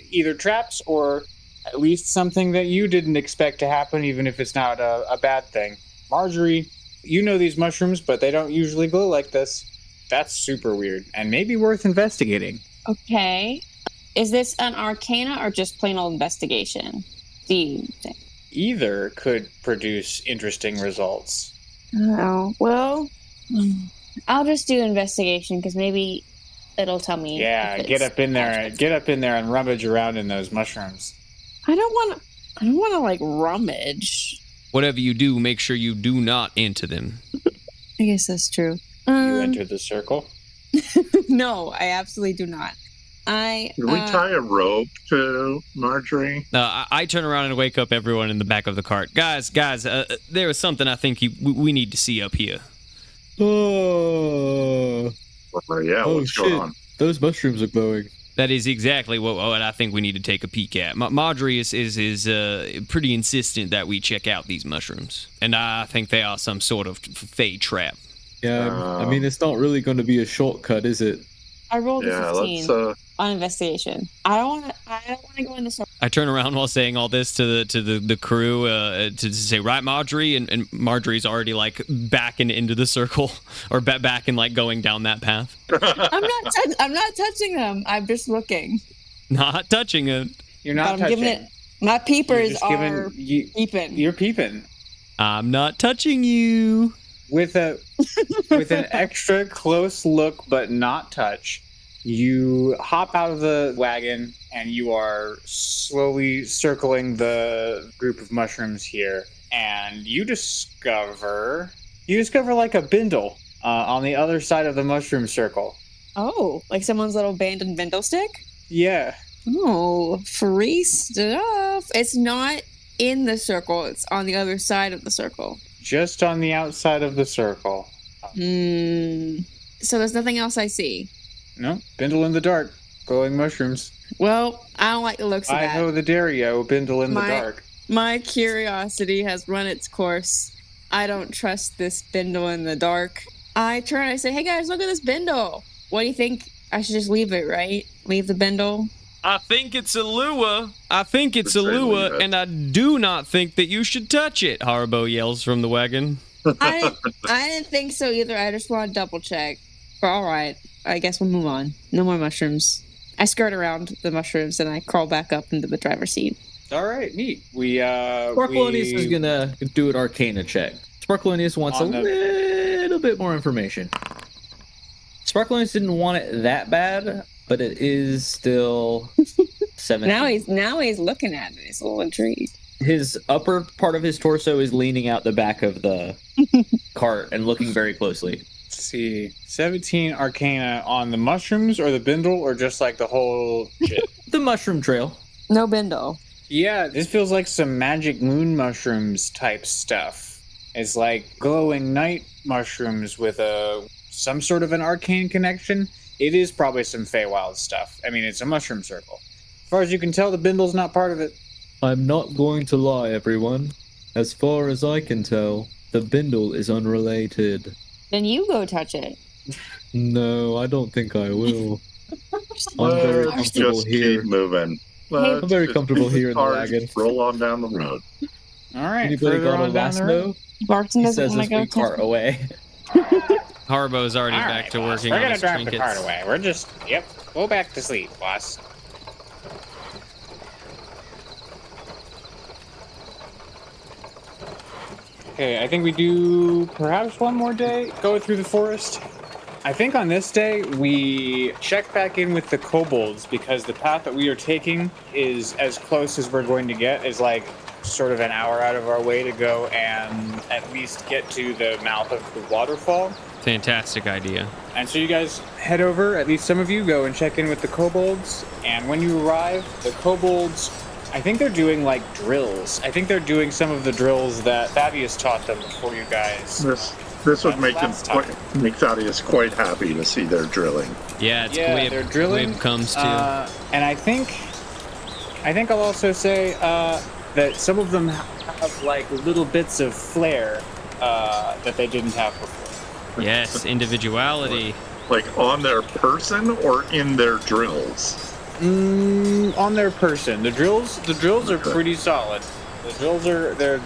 either traps or at least something that you didn't expect to happen, even if it's not a bad thing. Margery, you know these mushrooms, but they don't usually glow like this. That's super weird, and maybe worth investigating. Okay. Is this an arcana or just plain old investigation? Do you think? Either could produce interesting results. Oh, well, I'll just do investigation because maybe it'll tell me. Yeah, get up in there and rummage around in those mushrooms. I don't want to like rummage. Whatever you do, make sure you do not enter them. I guess that's true. You enter the circle? No, I absolutely do not. Can we tie a rope to Margery? I turn around and wake up everyone in the back of the cart. Guys, there is something I think we need to see up here. Oh, Yeah, what's going on? Those mushrooms are glowing. That is exactly what I think we need to take a peek at. Margery is pretty insistent that we check out these mushrooms, and I think they are some sort of fey trap. Yeah, I mean, it's not really going to be a shortcut, is it? I rolled a 15 let's on investigation. I don't want to go in the circle. I turn around while saying all this to the crew to say, right, Margery, and Margery's already like backing into the circle or back and like going down that path. I'm not touching them. I'm just looking. Not touching it. You're not touching. My peepers are peeping. You're peeping. I'm not touching you. With an extra close look but not touch, you hop out of the wagon and you are slowly circling the group of mushrooms here, and you discover like a bindle on the other side of the mushroom circle. Oh, like someone's little abandoned bindle stick? Yeah. Oh, free stuff. It's not in the circle, it's on the other side of the circle. Just on the outside of the circle. So there's nothing else I see? No, bindle in the dark, glowing mushrooms. Well, I don't like the looks of that. I-ho the Dario, bindle in the dark. My curiosity has run its course. I don't trust this bindle in the dark. I turn and I say, hey guys, look at this bindle. What do you think? I should just leave it, right? Leave the bindle? I think it's a lure. And I do not think that you should touch it, Haribo yells from the wagon. I didn't think so either. I just want to double check. But all right, I guess we'll move on. No more mushrooms. I skirt around the mushrooms and I crawl back up into the driver's seat. All right, neat. Sparkleoneous is gonna do an Arcana check. Sparkleoneous wants a little bit more information. Sparkleoneous didn't want it that bad, but it is still 17. Now he's looking at it. He's a little intrigued. His upper part of his torso is leaning out the back of the cart and looking very closely. Let's see, 17 Arcana on the mushrooms or the bindle or just like the whole shit? The mushroom trail. No bindle. Yeah, this feels like some magic moon mushrooms type stuff. It's like glowing night mushrooms with a some sort of an arcane connection, it is probably some Feywild stuff. I mean, it's a mushroom circle. As far as you can tell, the Bindle's not part of it. I'm not going to lie, everyone. As far as I can tell, the Bindle is unrelated. Then you go touch it. No, I don't think I will. I'm very Let's comfortable just here. keep moving. I'm very comfortable here in the Cars wagon. Roll on down the road. All right, Anybody further got a on down the road. lasso? Barton He doesn't says want as to go we cart touch it. away. Haribo's already All back right, to boss. working We're on gonna his drive the trinkets. cart away. We're just, go back to sleep, boss. Okay, I think we do perhaps one more day, go through the forest. I think on this day, we check back in with the kobolds because the path that we are taking is as close as we're going to get, is like sort of an hour out of our way to go and at least get to the mouth of the waterfall. Fantastic idea. And so you guys head over, at least some of you go and check in with the kobolds. And when you arrive, the kobolds, I think they're doing like drills. I think they're doing some of the drills that Thaddeus taught them before you guys. This would make them Last time. make Thaddeus quite happy to see their drilling. Yeah, it's Yeah, Glib. they're drilling. Glib comes too. And I think I'll also say that some of them have like little bits of flair that they didn't have before. Yes, individuality. Like on their person or in their drills? On their person, the drills are Okay. pretty solid. The drills they're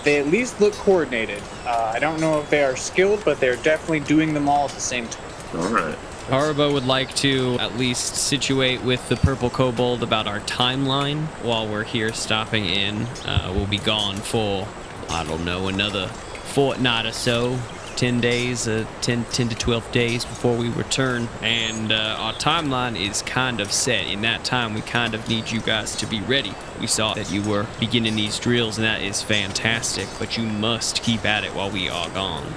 they at least look coordinated. I don't know if they are skilled, but they're definitely doing them all at the same time. All right. Haribo would like to at least situate with the purple kobold about our timeline while we're here stopping in. We'll be gone for, I don't know, another fortnight or so. 10 days, 10 to 12 days before we return. And our timeline is kind of set. In that time, we kind of need you guys to be ready. We saw that you were beginning these drills, and that is fantastic. But you must keep at it while we are gone.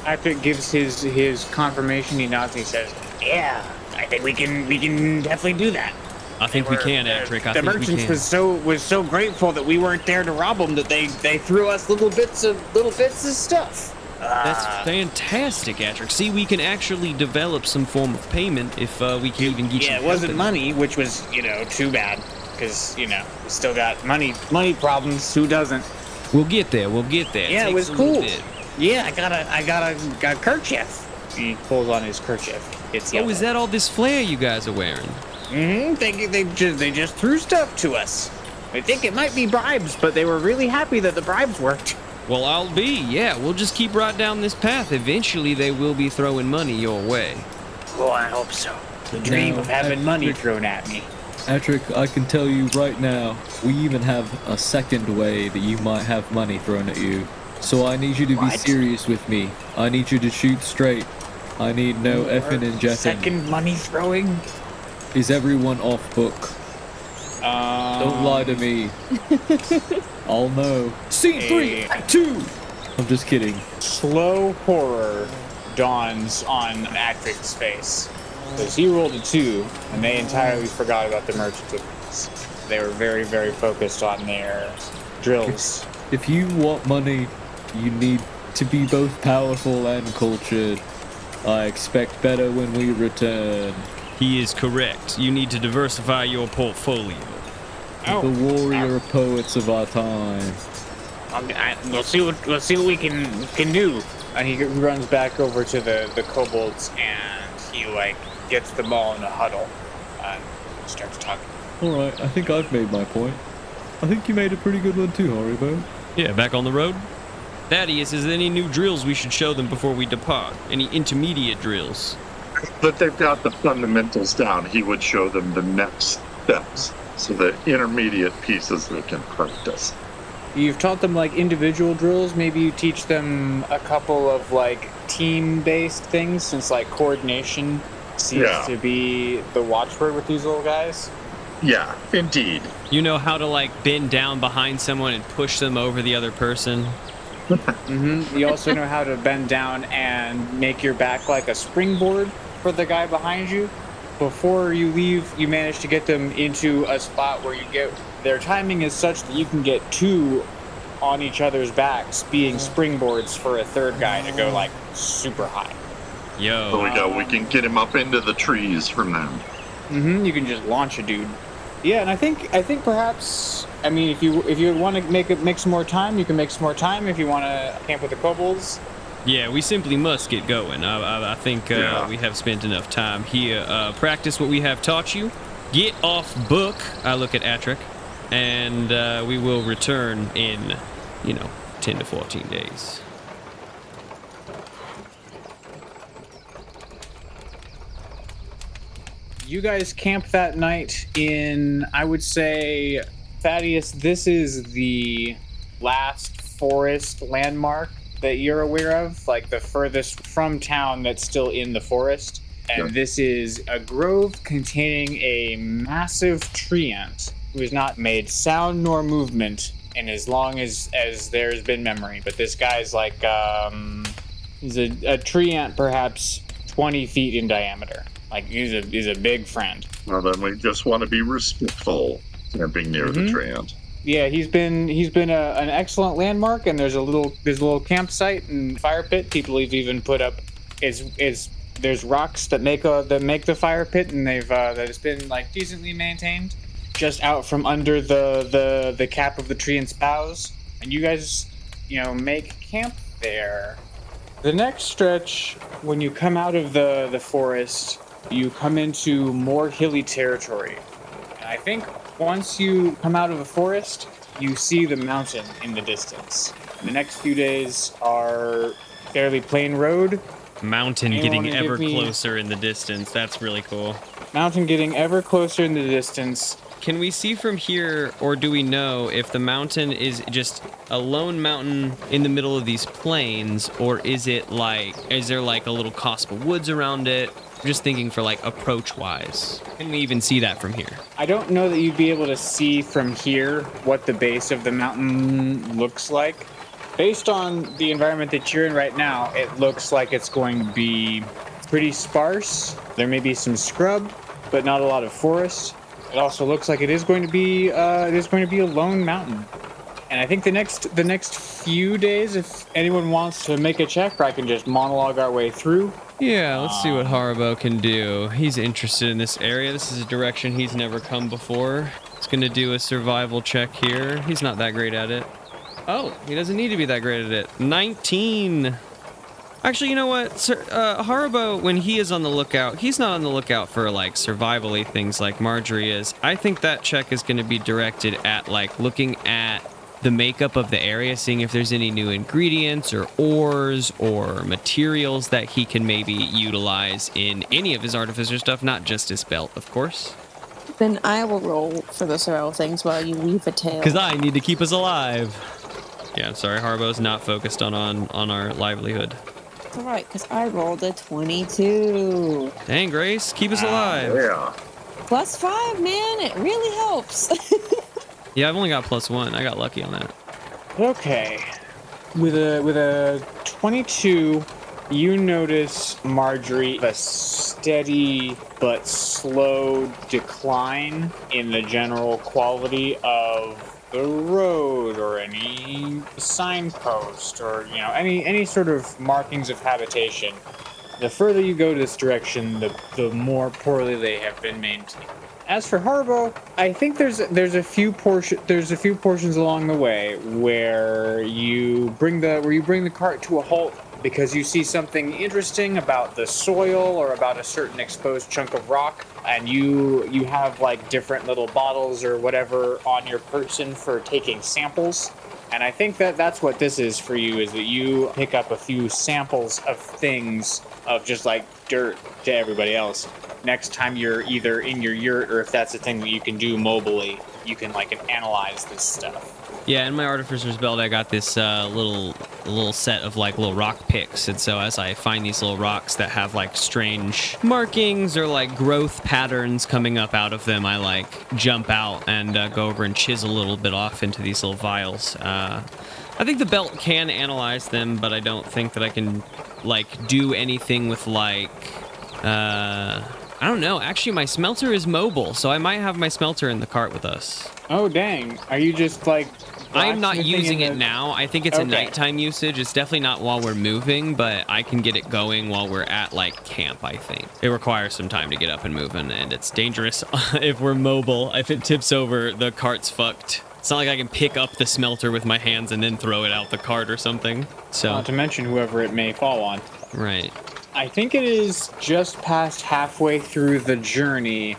Akvik gives his confirmation. He nods and he says, Yeah, I think we can definitely do that. I think we can, Adric. I The think we merchants can. was so grateful that we weren't there to rob them that they threw us little bits of stuff. That's fantastic, Adric. See, we can actually develop some form of payment if we can even get you Yeah, it wasn't helping. money, which was too bad because we still got money problems. Who doesn't? We'll get there. We'll get there. Yeah, it Takes was a little cool. bit. Yeah, I got a kerchief. he pulls on his kerchief. It's Oh, yellow. is that all this flair you guys are wearing? They just threw stuff to us. I think it might be bribes, but they were really happy that the bribes worked. Well, I'll be. Yeah, we'll just keep right down this path. Eventually, they will be throwing money your way. Oh, I hope so. The dream No, of having money thrown at me. Atric, I can tell you right now, we even have a second way that you might have money thrown at you. So I need you to be What? serious with me. I need you to shoot straight. I need no effing and jeffing. Second money throwing? Is everyone off book? Don't lie to me. I'll know. Scene 3, Act 2! I'm just kidding. Slow horror dawns on Akvik's face. Because he rolled a 2, and they entirely forgot about the merchant of Venus. They were very, very focused on their drills. If you want money, you need to be both powerful and cultured. I expect better when we return. He is correct. You need to diversify your portfolio. The warrior poets of our time. We'll see what we can do. And he runs back over to the kobolds, and he, gets them all in a huddle and starts talking. Alright, I think I've made my point. I think you made a pretty good one too, Haribo. Yeah, back on the road. Thaddeus, is there any new drills we should show them before we depart? Any intermediate drills? But they've got the fundamentals down. He would show them the next steps. So the intermediate pieces they can practice. You've taught them individual drills. Maybe you teach them a couple of team-based things, since coordination seems to be the watchword with these little guys. Yeah, indeed. You know how to bend down behind someone and push them over the other person? You also know how to bend down and make your back like a springboard for the guy behind you. Before you leave, you manage to get them into a spot where their timing is such that you can get 2 on each other's backs, being springboards for a third guy to go like super high. Yo. There we go. We can get him up into the trees from them. You can just launch a dude. Yeah, and I think perhaps, I mean, if you want to make some more time, you can make some more time. If you want to camp with the kobolds. Yeah, we simply must get going. I think we have spent enough time here. Practice what we have taught you. Get off book. I look at Atrick, and we will return in, 10 to 14 days. You guys camp that night in, I would say, Thaddeus, this is the last forest landmark that you're aware of, like the furthest from town that's still in the forest. And this is a grove containing a massive treant who has not made sound nor movement in as long as there's been memory. But this guy's like, he's a treant perhaps 20 feet in diameter. Like, he's a big friend. Well, then we just want to be respectful camping near the treant. Yeah, he's been an excellent landmark, and there's a little campsite and fire pit. People have even put up there's rocks that make the fire pit, and they've that has been like decently maintained, just out from under the cap of the tree and boughs. And you guys, make camp there. The next stretch, when you come out of the forest, you come into more hilly territory. And I think once you come out of the forest, you see the mountain in the distance. The next few days are fairly plain road. Mountain getting ever closer in the distance. That's really cool. Mountain getting ever closer in the distance. Can we see from here, or do we know if the mountain is just a lone mountain in the middle of these plains, or is there like a little cusp of woods around it? I'm just thinking for like approach-wise. Can we even see that from here? I don't know that you'd be able to see from here what the base of the mountain looks like. Based on the environment that you're in right now, it looks like it's going to be pretty sparse. There may be some scrub, but not a lot of forest. It also looks like it is going to be a lone mountain. And I think the next few days, if anyone wants to make a check, I can just monologue our way through. Yeah, let's see what Haribo can do. He's interested in this area. This is a direction he's never come before. He's going to do a survival check here. He's not that great at it. Oh, he doesn't need to be that great at it. 19. Actually, you know what? Haribo, when he is on the lookout, he's not on the lookout for, like, survival-y things like Margery is. I think that check is going to be directed at, like, looking at the makeup of the area, seeing if there's any new ingredients or ores or materials that he can maybe utilize in any of his artificer stuff, not just his belt, of course. Then I will roll for the survival things while you weave a tale. Because I need to keep us alive. Yeah, I'm sorry, Haribo's not focused on our livelihood. It's all right, because I rolled a 22. Dang, Grace, keep us alive. Yeah. +5, man, it really helps. Yeah, I've only got +1. I got lucky on that. Okay. With a 22, you notice, Margery, a steady but slow decline in the general quality of the road or any signpost or any sort of markings of habitation. The further you go this direction, the more poorly they have been maintained. As for Haribo, I think there's a few portions along the way where you bring the cart to a halt because you see something interesting about the soil or about a certain exposed chunk of rock, and you have like different little bottles or whatever on your person for taking samples. And I think that's what this is for you, is that you pick up a few samples of things, of just like dirt to everybody else. Next time you're either in your yurt, or if that's a thing that you can do mobily, you can like analyze this stuff. Yeah, in my artificer's belt, I got this little set of like little rock picks, and so as I find these little rocks that have like strange markings or like growth patterns coming up out of them, I like jump out and go over and chisel a little bit off into these little vials. I think the belt can analyze them, but I don't think that I can like do anything with like I don't know. Actually, my smelter is mobile, so I might have my smelter in the cart with us. Oh, dang. Are you just like I'm not blacksmithing using in it the- now. I think it's a Okay. nighttime usage. It's definitely not while we're moving, but I can get it going while we're at like camp, I think. It requires some time to get up and moving, and it's dangerous if we're mobile. If it tips over, the cart's fucked. It's not like I can pick up the smelter with my hands and then throw it out the cart or something. So, Not to mention whoever it may fall on. right. I think it is just past halfway through the journey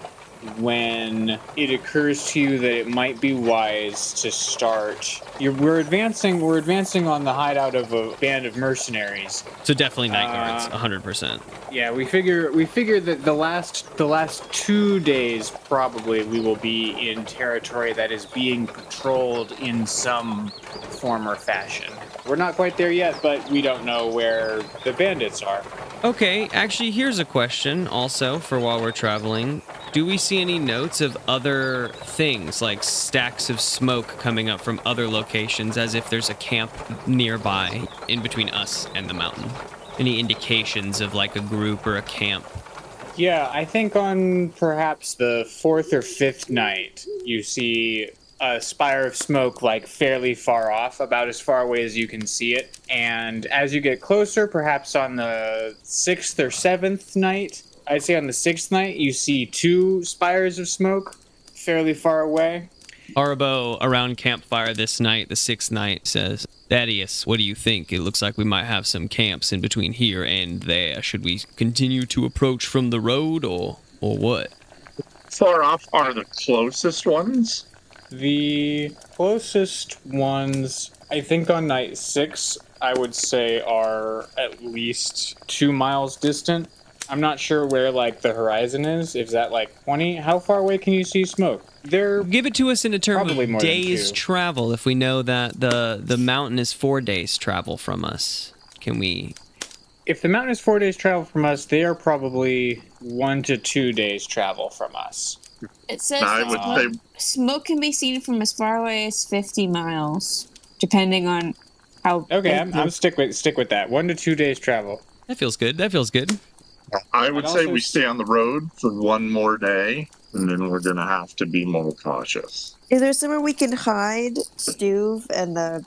when it occurs to you that it might be wise to start. We're advancing on the hideout of a band of mercenaries. So definitely night guards, 100%. Yeah, we figure that the last 2 days probably we will be in territory that is being patrolled in some form or fashion. We're not quite there yet, but we don't know where the bandits are. Okay, actually, here's a question also for while we're traveling. Do we see any notes of other things, like stacks of smoke coming up from other locations, as if there's a camp nearby in between us and the mountain? Any indications of like a group or a camp? Yeah, I think on perhaps the 4th or 5th night, you see a spire of smoke like fairly far off, about as far away as you can see it. And as you get closer, perhaps on the 6th or 7th night, I'd say on the 6th night, you see 2 spires of smoke fairly far away. Haribo around campfire this night, the 6th night, says, Thaddeus, what do you think? It looks like we might have some camps in between here and there. Should we continue to approach from the road or what? Far off are the closest ones. The closest ones, I think on night 6, I would say are at least 2 miles distant. I'm not sure where like the horizon is. Is that like 20? How far away can you see smoke? They're Give it to us in a term Probably of more than days 2. travel if we know that the mountain is 4 days travel from us. Can we... If the mountain is 4 days travel from us, they are probably 1 to 2 days travel from us. It says I that would say smoke can be seen from as far away as 50 miles, depending on how. Okay, I'm stick with that. 1 to 2 days travel. That feels good. That feels good. I would I'd say also we stay on the road for 1 more day, and then we're going to have to be more cautious. Is there somewhere we can hide Stuve and the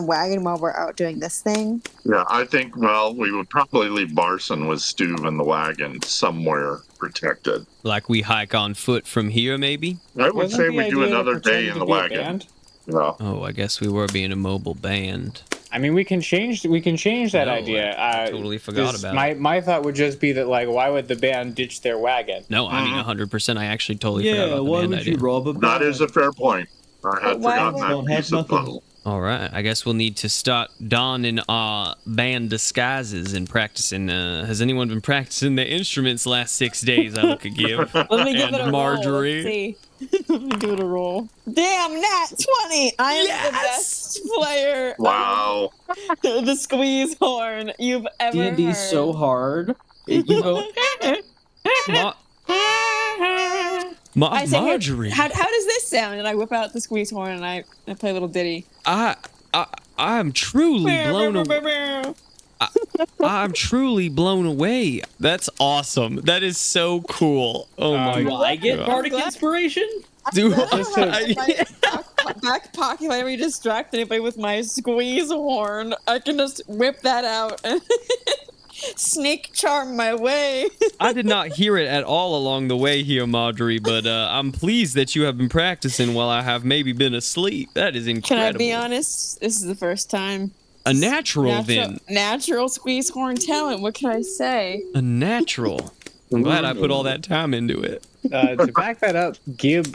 wagon while we're out doing this thing? Yeah, I think, well, we would probably leave Barson with Stu in the wagon somewhere protected. Like we hike on foot from here, maybe? I would Wasn't say the we do idea to another day pretend in to the be a wagon. band? Yeah. Oh, I guess we were being a mobile band. I mean, we can change that No, idea. I totally forgot about it. My thought would just be that, like, why would the band ditch their wagon? No, I mean 100%. I actually totally forgot Yeah, about the why band would idea. you rob a That is a fair point. I had Why forgotten would- that Don't have piece of nothing. puzzle. All right, I guess we'll need to start donning our band disguises and practicing. Has anyone been practicing their instruments last 6 days? I look at Gib. Let me give And it a Margery. roll. Let's see. Let me give it a roll. Damn, nat 20! I am the best player Wow. of the squeeze horn you've ever D&D heard. so hard. You go. I say, Margery. How does this sound? And I whip out the squeeze horn and I play a little ditty. I'm truly blown away. I'm truly blown away. That's awesome. That is so cool. Oh my Do I get God. bardic inspiration? Dude, My back pocket, whenever you distract anybody with my squeeze horn, I can just whip that out and sneak charm my way. I did not hear it at all along the way here, Margery, but I'm pleased that you have been practicing while I have maybe been asleep. That is Can incredible. I be honest? This is the first time. A natural, then. Natural squeeze horn talent. What can I say? A natural. I'm glad I put all that time into it. To back that up, Gib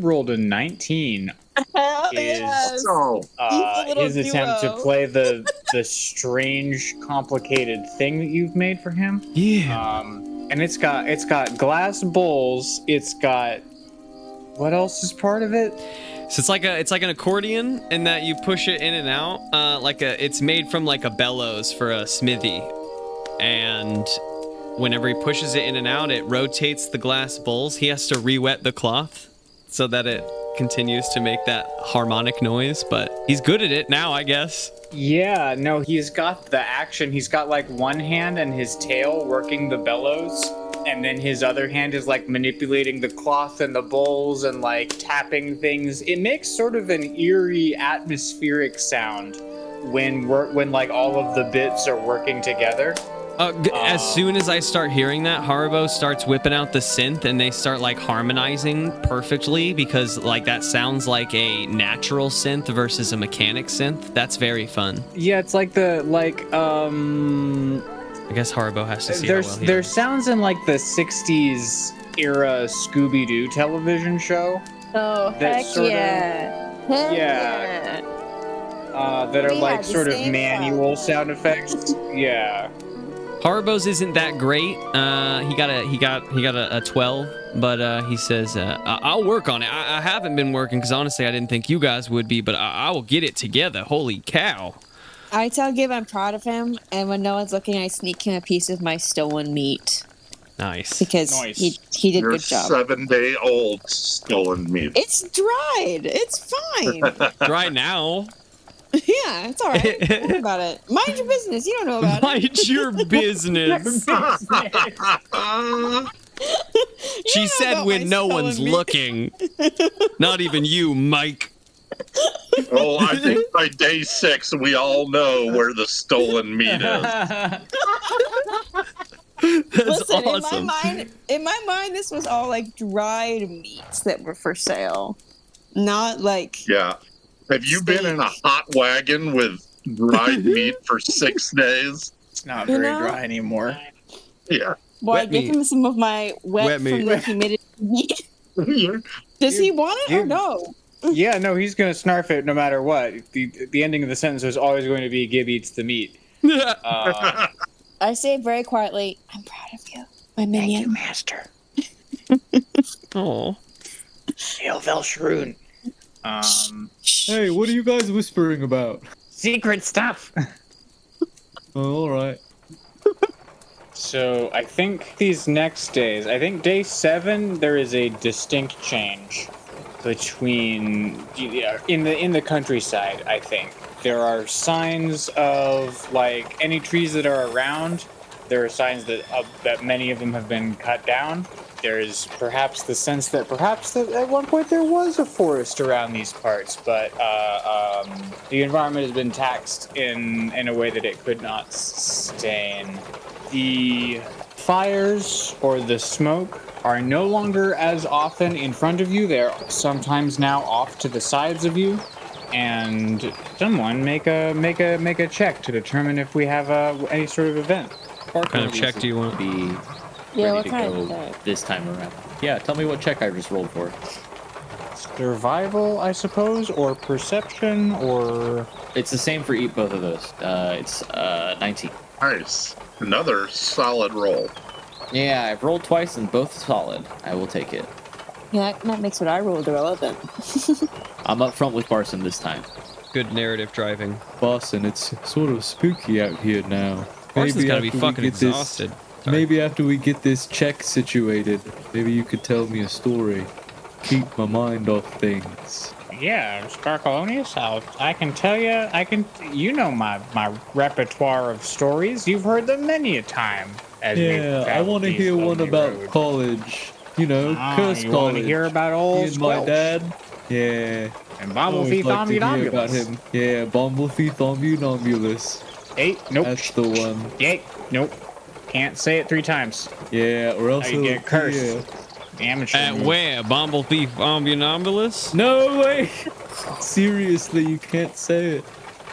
rolled a 19. Hell Is- yes. So, Evil little His attempt to duo. play the strange, complicated thing that you've made for him. Yeah. And it's got glass bowls. It's got what else is part of it? So it's like an accordion in that you push it in and out. It's made from like a bellows for a smithy, and whenever he pushes it in and out, it rotates the glass bowls. He has to re-wet the cloth so that it continues to make that harmonic noise. But he's good at it now, I guess. Yeah, no, he's got the action. He's got like one hand and his tail working the bellows, and then his other hand is like manipulating the cloth and the bowls and like tapping things. It makes sort of an eerie atmospheric sound when like all of the bits are working together. As soon as I start hearing that, Haribo starts whipping out the synth and they start like harmonizing perfectly because like that sounds like a natural synth versus a mechanic synth. That's very fun. Yeah, it's like I guess Haribo has to see there's sounds in like the 60s era Scooby-Doo television show. Oh, heck yeah. Yeah. That are like sort of manual sound effects. Yeah. Haribo's isn't that great. He got a 12, but he says I'll work on it. I haven't been working because honestly I didn't think you guys would be, but I will get it together. Holy cow! I tell Gib I'm proud of him, and when no one's looking, I sneak him a piece of my stolen meat. Nice. Because he did a good job. 7-day-old stolen meat. It's dried. It's fine. Right now. Yeah, it's all right. Don't worry about it. Mind your business. You don't know about it. Mind your business. She said when no one's looking. Not even you, Mike. Oh, I think by day 6 we all know where the stolen meat is. That's Listen, awesome. in my mind, this was all like dried meats that were for sale, not like. Yeah. Have you been in a hot wagon with dried meat for 6 days? It's not very dry anymore. Yeah. Well, I give him some of my wet from the humidity meat. Does he want it or no? Yeah, no, he's going to snarf it no matter what. The ending of the sentence was always going to be Gib eats the meat. I say very quietly, I'm proud of you, my minion. Thank you, master. Oh. Hail Velshroon. Hey, what are you guys whispering about? Secret stuff. Oh, all right. So I think these next days, I think day 7, there is a distinct change between in the countryside. I think there are signs of like any trees that are around. There are signs that many of them have been cut down. There's perhaps the sense that at one point there was a forest around these parts, but the environment has been taxed in a way that it could not sustain. The fires or the smoke are no longer as often in front of you. They're sometimes now off to the sides of you. And someone make a check to determine if we have any sort of event. What kind of check do you want? Be ready to go this time around. Yeah, tell me what check I just rolled for. Survival, I suppose, or perception, or... It's the same for both of those. It's 19. Nice. Another solid roll. Yeah, I've rolled twice and both solid. I will take it. Yeah, that makes what I rolled irrelevant. I'm up front with Barson this time. Good narrative driving. Barson, it's sort of spooky out here now. Barson's gotta be fucking exhausted. Maybe after we get this check situated, maybe you could tell me a story. Keep my mind off things. Yeah, Sparkleoneous, I can tell you, you know my repertoire of stories. You've heard them many a time. Yeah, I want to hear one about college. You know, curse you college. Want to hear about old and my dad? Yeah. And Bumblebee about Thomulus. him. Yeah, Bumblebee Thomulus. Hey, nope. That's the one. Yay, nope. Can't say it 3 times. Yeah, or else you get cursed. Amateur. At where? Bumblebee Thomulus? No way! Seriously, you can't say it.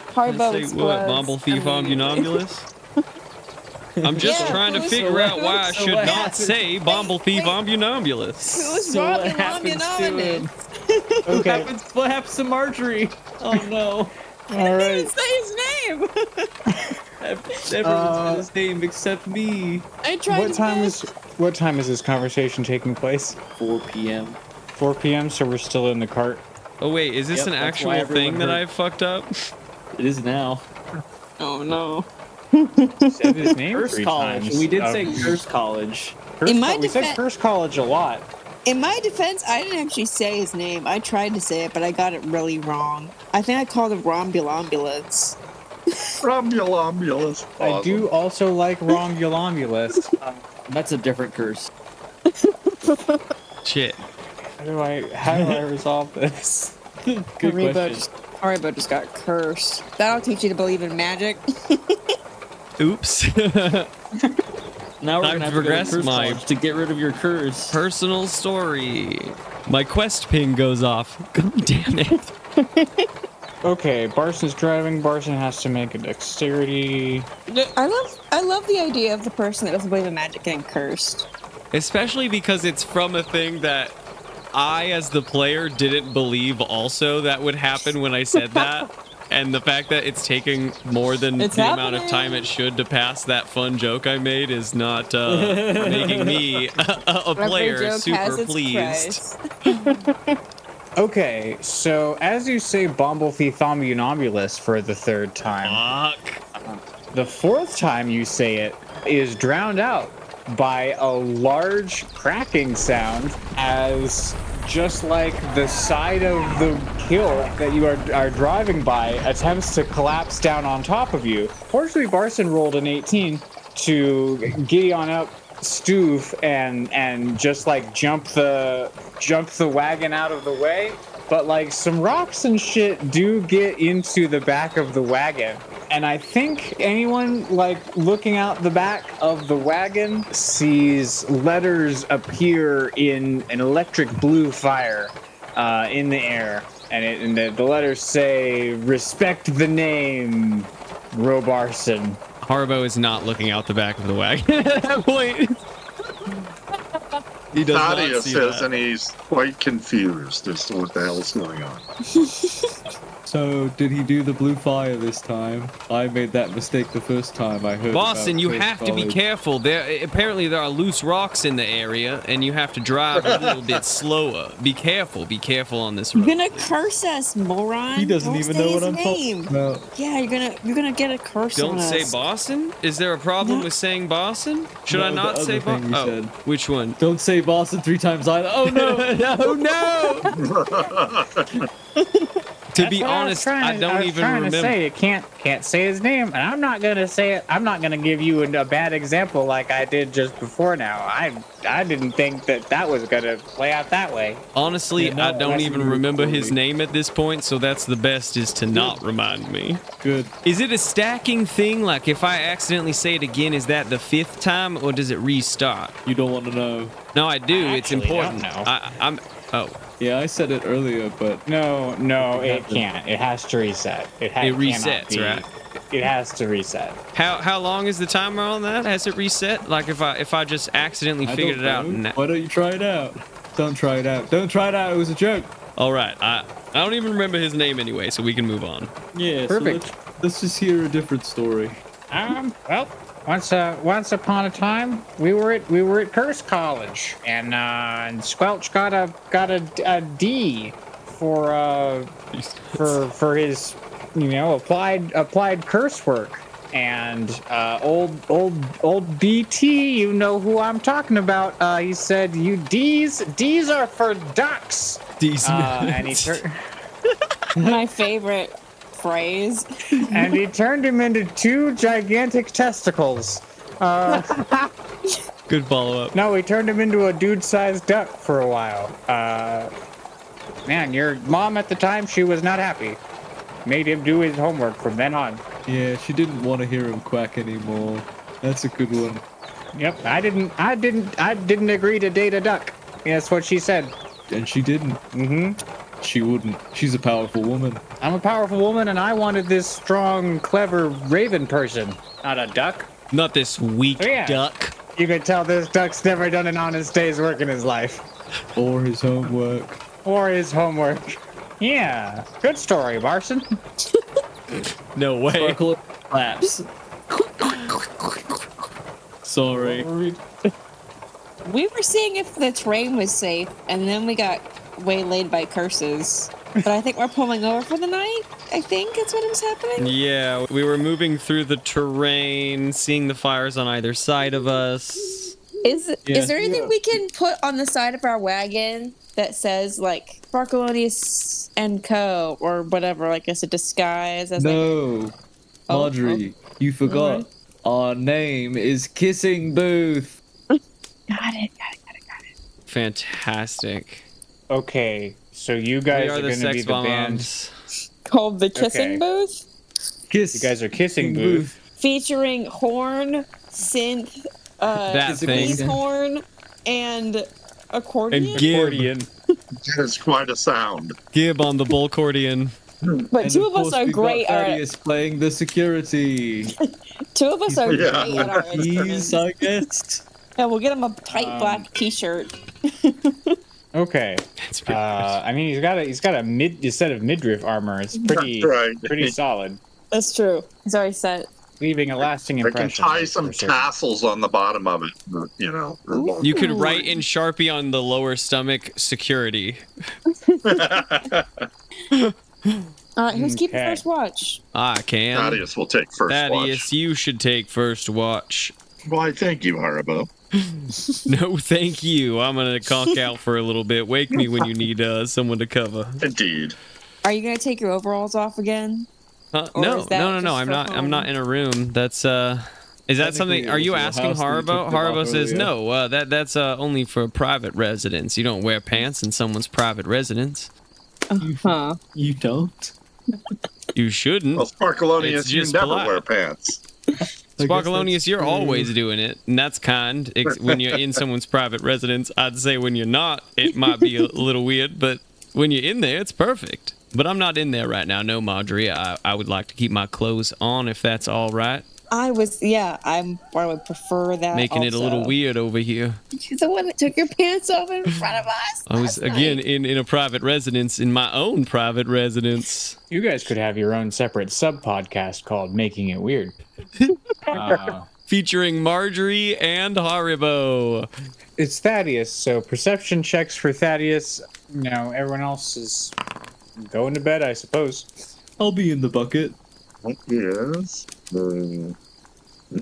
Haribo Say what? Bumblebee Thomulus? I'm just trying to figure out why I should not say Bumblebee Thomulus. Who's Bumblebee Thomulus? Okay. What happens to Margery? Oh no. All right. Say his name. Everyone's got his name except me. I tried What time is this conversation taking place? 4 p.m. 4 p.m. So we're still in the cart. Oh wait, is this Yep, an that's actual why everyone thing that heard. I've fucked up? It is now. Oh no. Said his name Curse 3 College. times. We did say Curse College. We said Curse College a lot. In my defense, I didn't actually say his name. I tried to say it, but I got it really wrong. I think I called him Rombulambulance. Romulomulus. I do also like Romulomulus. That's a different curse. Shit. How do I resolve this? Good question. Haribo just got cursed. That'll teach you to believe in magic. Oops. Now we're Time gonna to have to go progress to curse my- college to get rid of your curse. Personal story. My quest ping goes off. God damn it. Okay, Barson's driving. Barson has to make a dexterity. I love the idea of the person that doesn't believe in magic getting cursed. Especially because it's from a thing that I, as the player, didn't believe also that would happen when I said that. And the fact that it's taking more than It's the amount of happening. time it should to pass that fun joke I made is not making me a player Every joke has super its pleased. price. Okay, so as you say Bomblefee Thomulomulus for the third time, Fuck. the fourth time you say it is drowned out by a large cracking sound as just like the side of the hill that you are driving by attempts to collapse down on top of you. Fortunately, Barson rolled an 18 to giddy on up Stoof and just like jump the wagon out of the way. But like some rocks and shit do get into the back of the wagon. And I think anyone like looking out the back of the wagon sees letters appear in an electric blue fire in the air. And the letters say, "Respect the name, Robarson." Haribo is not looking out the back of the wagon at that point. He does not Thaddeus see says, that. and he's quite confused as to what the hell is going on. So, did he do the blue fire this time? I made that mistake the first time I heard Boston, about you First have to be College. careful. Apparently there are loose rocks in the area, and you have to drive a little bit slower. Be careful on this You're road. gonna curse us, moron. He doesn't Don't even say know what his I'm name. talking about. Yeah, you're gonna get a curse on Don't us. say Boston? Is there a problem No. with saying Boston? Should No, I not the say other thing Boston? you Oh, said. which one? Don't say Boston 3 times either. Oh no! Oh no! To be honest, I don't even remember. To say you can't say his name, and I'm not gonna say it. I'm not gonna give you a bad example like I did just before. Now, I didn't think that was gonna play out that way. Honestly, Yeah, no, I don't that's even a good remember his story. name at this point, so that's the best is to not remind me. Good. Is it a stacking thing? Like if I accidentally say it again, is that the 5th time or does it restart? You don't want to know. No, I do. It's actually important. don't know. I'm. Oh, Yeah, I said it earlier, but No, it can't. It has to reset. it cannot resets, be- right? It has to reset. How long is the timer on that? Has it reset? Like if I just accidentally I figured don't it out. know. Now. Why don't you try it out? Don't try it out. Don't try it out. It was a joke. All right. I don't even remember his name anyway, so we can move on. Yeah. Perfect. So let's just hear a different story. Well, once upon a time, we were at Curse College, and Squelch got a D for his applied curse work. And old BT, you know who I'm talking about. He said, "You D's are for ducks." These And he My favorite phrase. and he turned him into 2 gigantic testicles. Good follow up. No, he turned him into a dude-sized duck for a while. Man, your mom at the time, she was not happy. Made him do his homework from then on. Yeah, she didn't want to hear him quack anymore. That's a good one. Yep, I didn't agree to date a duck. That's what she said. And she didn't. Mm-hmm. She wouldn't. She's a powerful woman. I'm a powerful woman, and I wanted this strong, clever raven person, not a duck. Not this weak Yeah. duck. You could tell this duck's never done an honest day's work in his life. Or his homework. Or his homework. Yeah, good story, Barson. No way. Sparkle claps. Sorry. We were seeing if the train was safe, and then we got waylaid by curses. But I think we're pulling over for the night. I think that's what was happening. Yeah, we were moving through the terrain, seeing the fires on either side of us. Is there anything Yeah. we can put on the side of our wagon that says like Sparkleoneous and Co. or whatever, like as a disguise? As like, No. Margery, you forgot. Our name is Kissing Booth. Got it. Fantastic. Okay, so you We guys are are the going to be sex the band. bombs. Called the Kissing Okay. Booth, Kiss. You guys are Kissing Booth. featuring horn, synth, That thing. keys horn, and accordion. And Gib. Accordion. That is quite a sound. Gib on the bullcordion. But And two of us course are we've great got at Thaddeus playing the security. two of us are Yeah. great at our Keys, instruments. I guess. Yeah, we'll get him a tight black T-shirt. Okay. That's pretty I mean, he's got a set of midriff armor. It's pretty Right. pretty solid, That's true. He's already set. leaving a lasting I impression. can tie some for certain. tassels on the bottom of it, you know. You could write in Sharpie on the lower stomach security. All right, who's keeping Okay. first watch? I can. Thaddeus will take first Thaddeus, watch. you should take first watch. Why, thank you, Haribo. No, thank you. I'm gonna conk out for a little bit. Wake me when you need someone to cover. Indeed. Are you gonna take your overalls off again? Or No, is that no. just I'm for not. I'm home? not in a room. That's Is that something? Technically, Are it you was your asking house that you Haribo? took them Haribo off says earlier. no. That's only for private residence. You don't wear pants in someone's private residence. Huh. You don't? You shouldn't. Well, Sparkleoneous, It's you just never polite. wear pants. Sparkleoneous, you're always doing it, and that's kind. When you're in someone's private residence, I'd say when you're not, it might be a little weird, but when you're in there, it's perfect. But I'm not in there right now, no, Margery. I would like to keep my clothes on if that's all right. I would prefer that. Making it a little also. weird over here. You're the one that took your pants off in front of us. I was, last again, night. in a private residence, in my own private residence. You guys could have your own separate sub podcast called "Making It Weird." Featuring Margery and Haribo. It's Thaddeus, so perception checks for Thaddeus. You know, everyone else is going to bed, I suppose. I'll be in the bucket. Yes.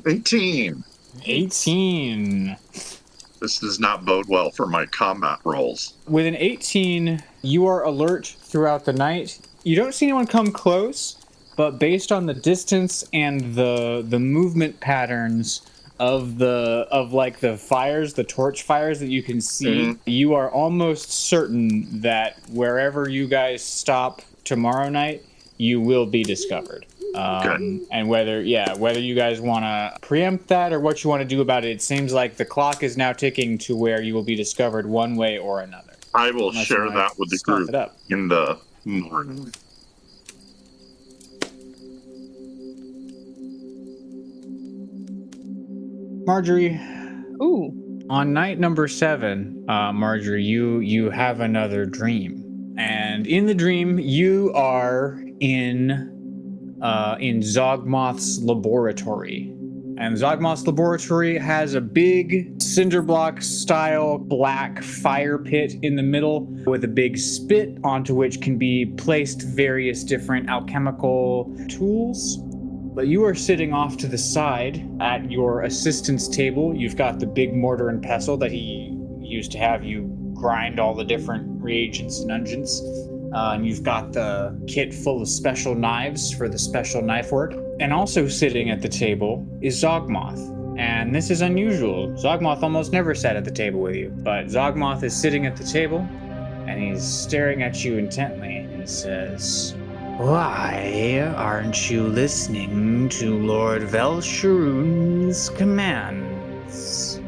18. 18. This does not bode well for my combat rolls. With an 18, you are alert throughout the night. You don't see anyone come close, but based on the distance and the movement patterns of the fires, the torch fires that you can see, you are almost certain that wherever you guys stop tomorrow night, you will be discovered. And whether you guys want to preempt that or what you want to do about it, it seems like the clock is now ticking to where you will be discovered one way or another. I will Unless you share wanna that with the stuff group it up. in the morning. Margery, Ooh. on night number 7, Margery, you have another dream, and in the dream you are in Zogmoth's laboratory. And Zogmoth's laboratory has a big cinderblock style black fire pit in the middle with a big spit onto which can be placed various different alchemical tools. But you are sitting off to the side at your assistant's table. You've got the big mortar and pestle that he used to have you grind all the different reagents and unguents. And you've got the kit full of special knives for the special knife work. And also sitting at the table is Zogmoth. And this is unusual. Zogmoth almost never sat at the table with you. But Zogmoth is sitting at the table, and he's staring at you intently. And he says, "Why aren't you listening to Lord Velsharoon's commands?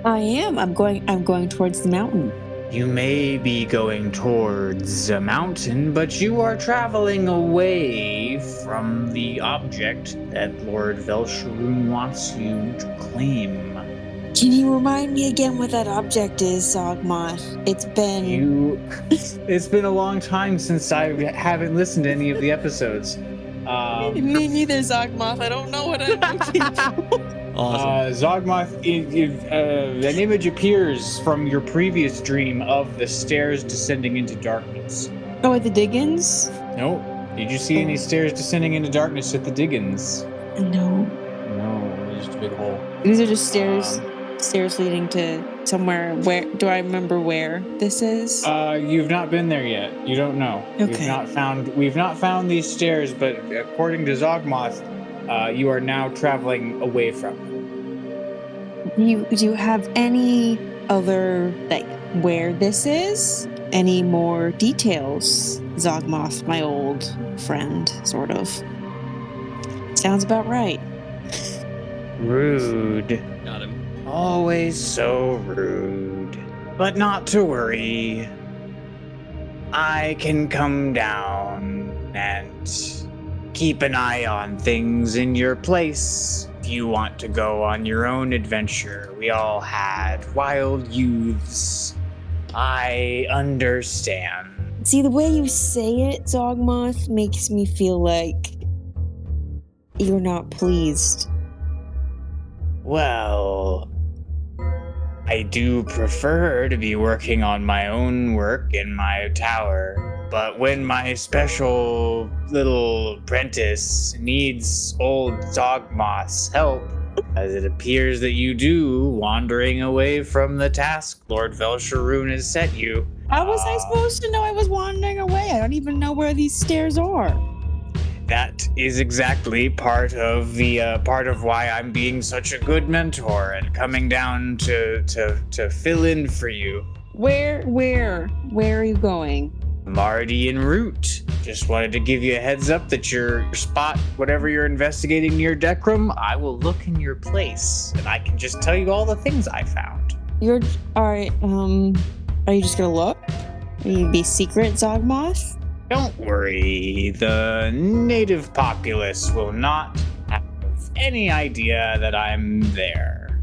I am. I'm going towards the mountain. You may be going towards a mountain, but you are traveling away from the object that Lord Velsharoon wants you to claim." Can you remind me again what that object is, Zogmoth? It's been... It's been a long time since I haven't listened to any of the episodes. Me neither, Zogmoth. I don't know what I'm looking for. Awesome. Zogmoth, an image appears from your previous dream of the stairs descending into darkness. Oh, at the Diggins? No. Did you see any stairs descending into darkness at the Diggins? No. No, just a big hole. These are just stairs leading to somewhere. Where do I remember where this is? You've not been there yet. You don't know. Okay. We've not found these stairs, but according to Zogmoth, you are now traveling away from. Do you have any other, like, where this is? Any more details, Zogmoth, my old friend, sort of? Sounds about right. Rude. Got him. Always so rude. But not to worry. I can come down and keep an eye on things in your place. If you want to go on your own adventure, we all had wild youths. I understand. See, the way you say it, Zogmoth, makes me feel like you're not pleased. Well, I do prefer to be working on my own work in my tower, but when my special little apprentice needs old Zogmoth's help, as it appears that you do, wandering away from the task Lord Velsharoon has set you. How was I supposed to know I was wandering away? I don't even know where these stairs are. That is exactly part of why I'm being such a good mentor and coming down to fill in for you. Where are you going? Marty en route. Just wanted to give you a heads up that your spot, whatever you're investigating near deck room, I will look in your place, and I can just tell you all the things I found. You're alright, are you just gonna look? Are you be secret, Zogmoth? Don't worry, the native populace will not have any idea that I'm there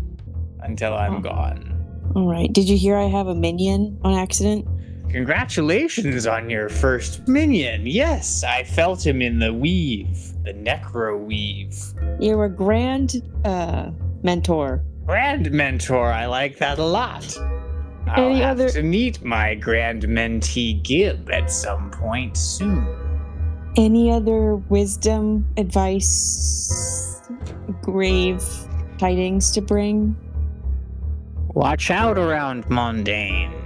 until I'm gone. Alright, did you hear I have a minion on accident? Congratulations on your first minion. Yes, I felt him in the weave, the necro weave. You're a grand, mentor. Grand mentor, I like that a lot. I'll Any have other- to meet my grand mentee Gib at some point soon. Any other wisdom, advice, grave tidings to bring? Watch out around Mondane.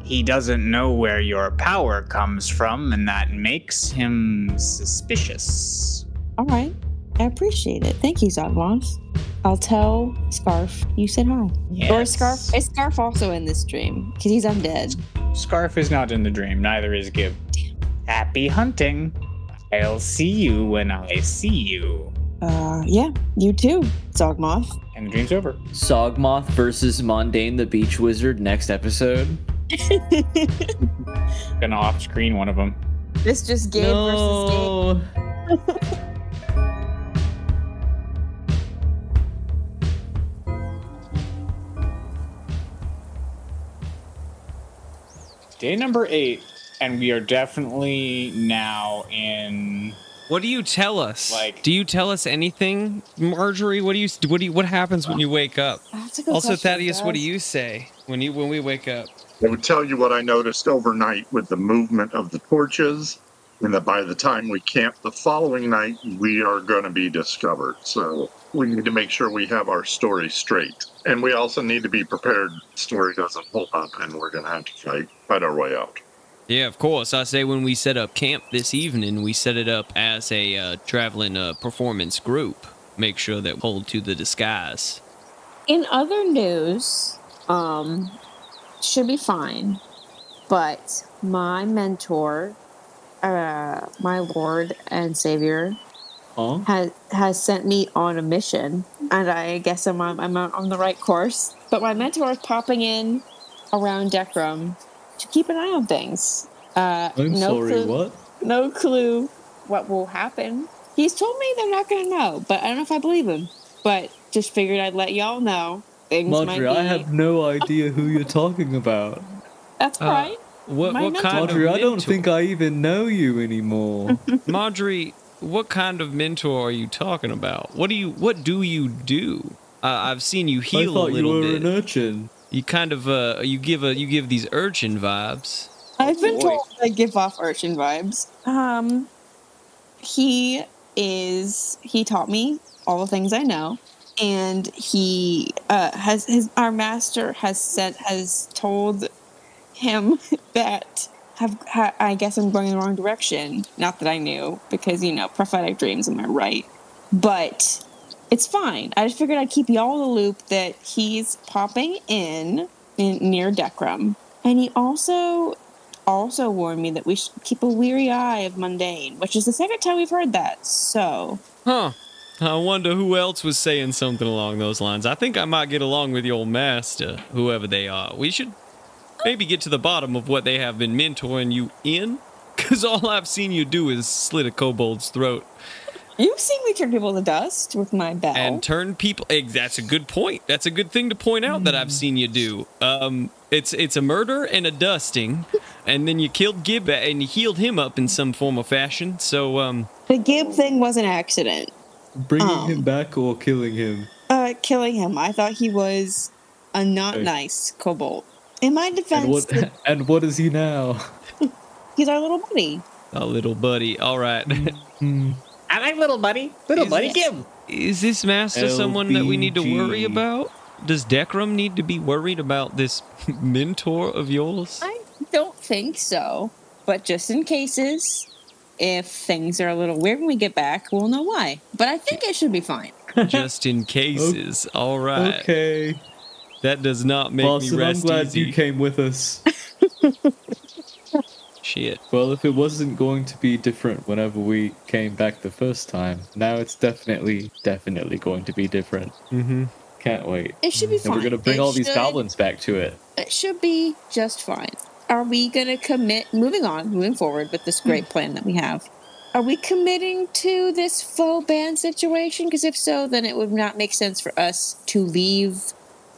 He doesn't know where your power comes from, and that makes him suspicious. Alright, I appreciate it. Thank you, Zogmoth. I'll tell Scarf you said hi. Yes. Or is Scarf also in this dream? Because he's undead. Scarf is not in the dream, neither is Gib. Happy hunting. I'll see you when I see you. Yeah, you too, Zogmoth. And the dream's over. Sogmoth versus Mondane the Beach Wizard next episode. Gonna off-screen one of them. This just Gabe versus Gabe. Day number 8, and we are definitely now in. What do you tell us? Like- do you tell us anything, Margery? What happens when you wake up? That's a good Also, question, Thaddeus, what do guys. you say when we wake up? I would tell you what I noticed overnight with the movement of the torches, and that by the time we camp the following night, we are going to be discovered. So we need to make sure we have our story straight. And we also need to be prepared. The story doesn't hold up, and we're going to have to fight our way out. Yeah, of course. I say when we set up camp this evening, we set it up as a traveling performance group. Make sure that we hold to the disguise. In other news, should be fine. But my mentor, my Lord and Savior, has sent me on a mission, and I guess I'm on the right course. But my mentor is popping in around deck room to keep an eye on things. I'm sorry, what? No clue what will happen. He's told me they're not going to know, but I don't know if I believe him. But just figured I'd let y'all know. Things Margery, might be... I have no idea who you're talking about. That's right. What My kind mentor. of Margery, I don't mentor- think I even know you anymore. Margery, what kind of mentor are you talking about? What do you do? I've seen you I heal a thought you little were bit. an urchin. You kind of you give these urchin vibes. I've been told I give off urchin vibes. He taught me all the things I know, and he our master has told him that I guess I'm going in the wrong direction. Not that I knew, because prophetic dreams, am I right? But it's fine. I just figured I'd keep y'all in the loop that he's popping in near Decrum. And he also warned me that we should keep a weary eye of Mundane, which is the second time we've heard that. So... Huh. I wonder who else was saying something along those lines. I think I might get along with your master, whoever they are. We should maybe get to the bottom of what they have been mentoring you in, because all I've seen you do is slit a kobold's throat. You've seen me turn people to dust with my bell. And turn people... That's a good point. That's a good thing to point out that I've seen you do. It's a murder and a dusting, and then you killed Gib and you healed him up in some form or fashion, so... The Gib thing was an accident. Bringing him back or killing him? Killing him. I thought he was a not nice kobold. In my defense... And what is he now? He's our little buddy. A little buddy. All right. I like little buddy. Little buddy Gib. Is this master someone that we need to worry about? Does Decrum need to be worried about this mentor of yours? I don't think so. But just in cases, if things are a little weird when we get back, we'll know why. But I think it should be fine. Just in cases. All right. Okay. That does not make me rest I'm glad easy. you came with us. Shit. Well, if it wasn't going to be different whenever we came back the first time, now it's definitely going to be different. Mm-hmm. Can't wait. It should be fine. And we're going to bring all these goblins back to it. It should be just fine. Are we going to commit, moving forward with this great plan that we have, are we committing to this faux band situation? Because if so, then it would not make sense for us to leave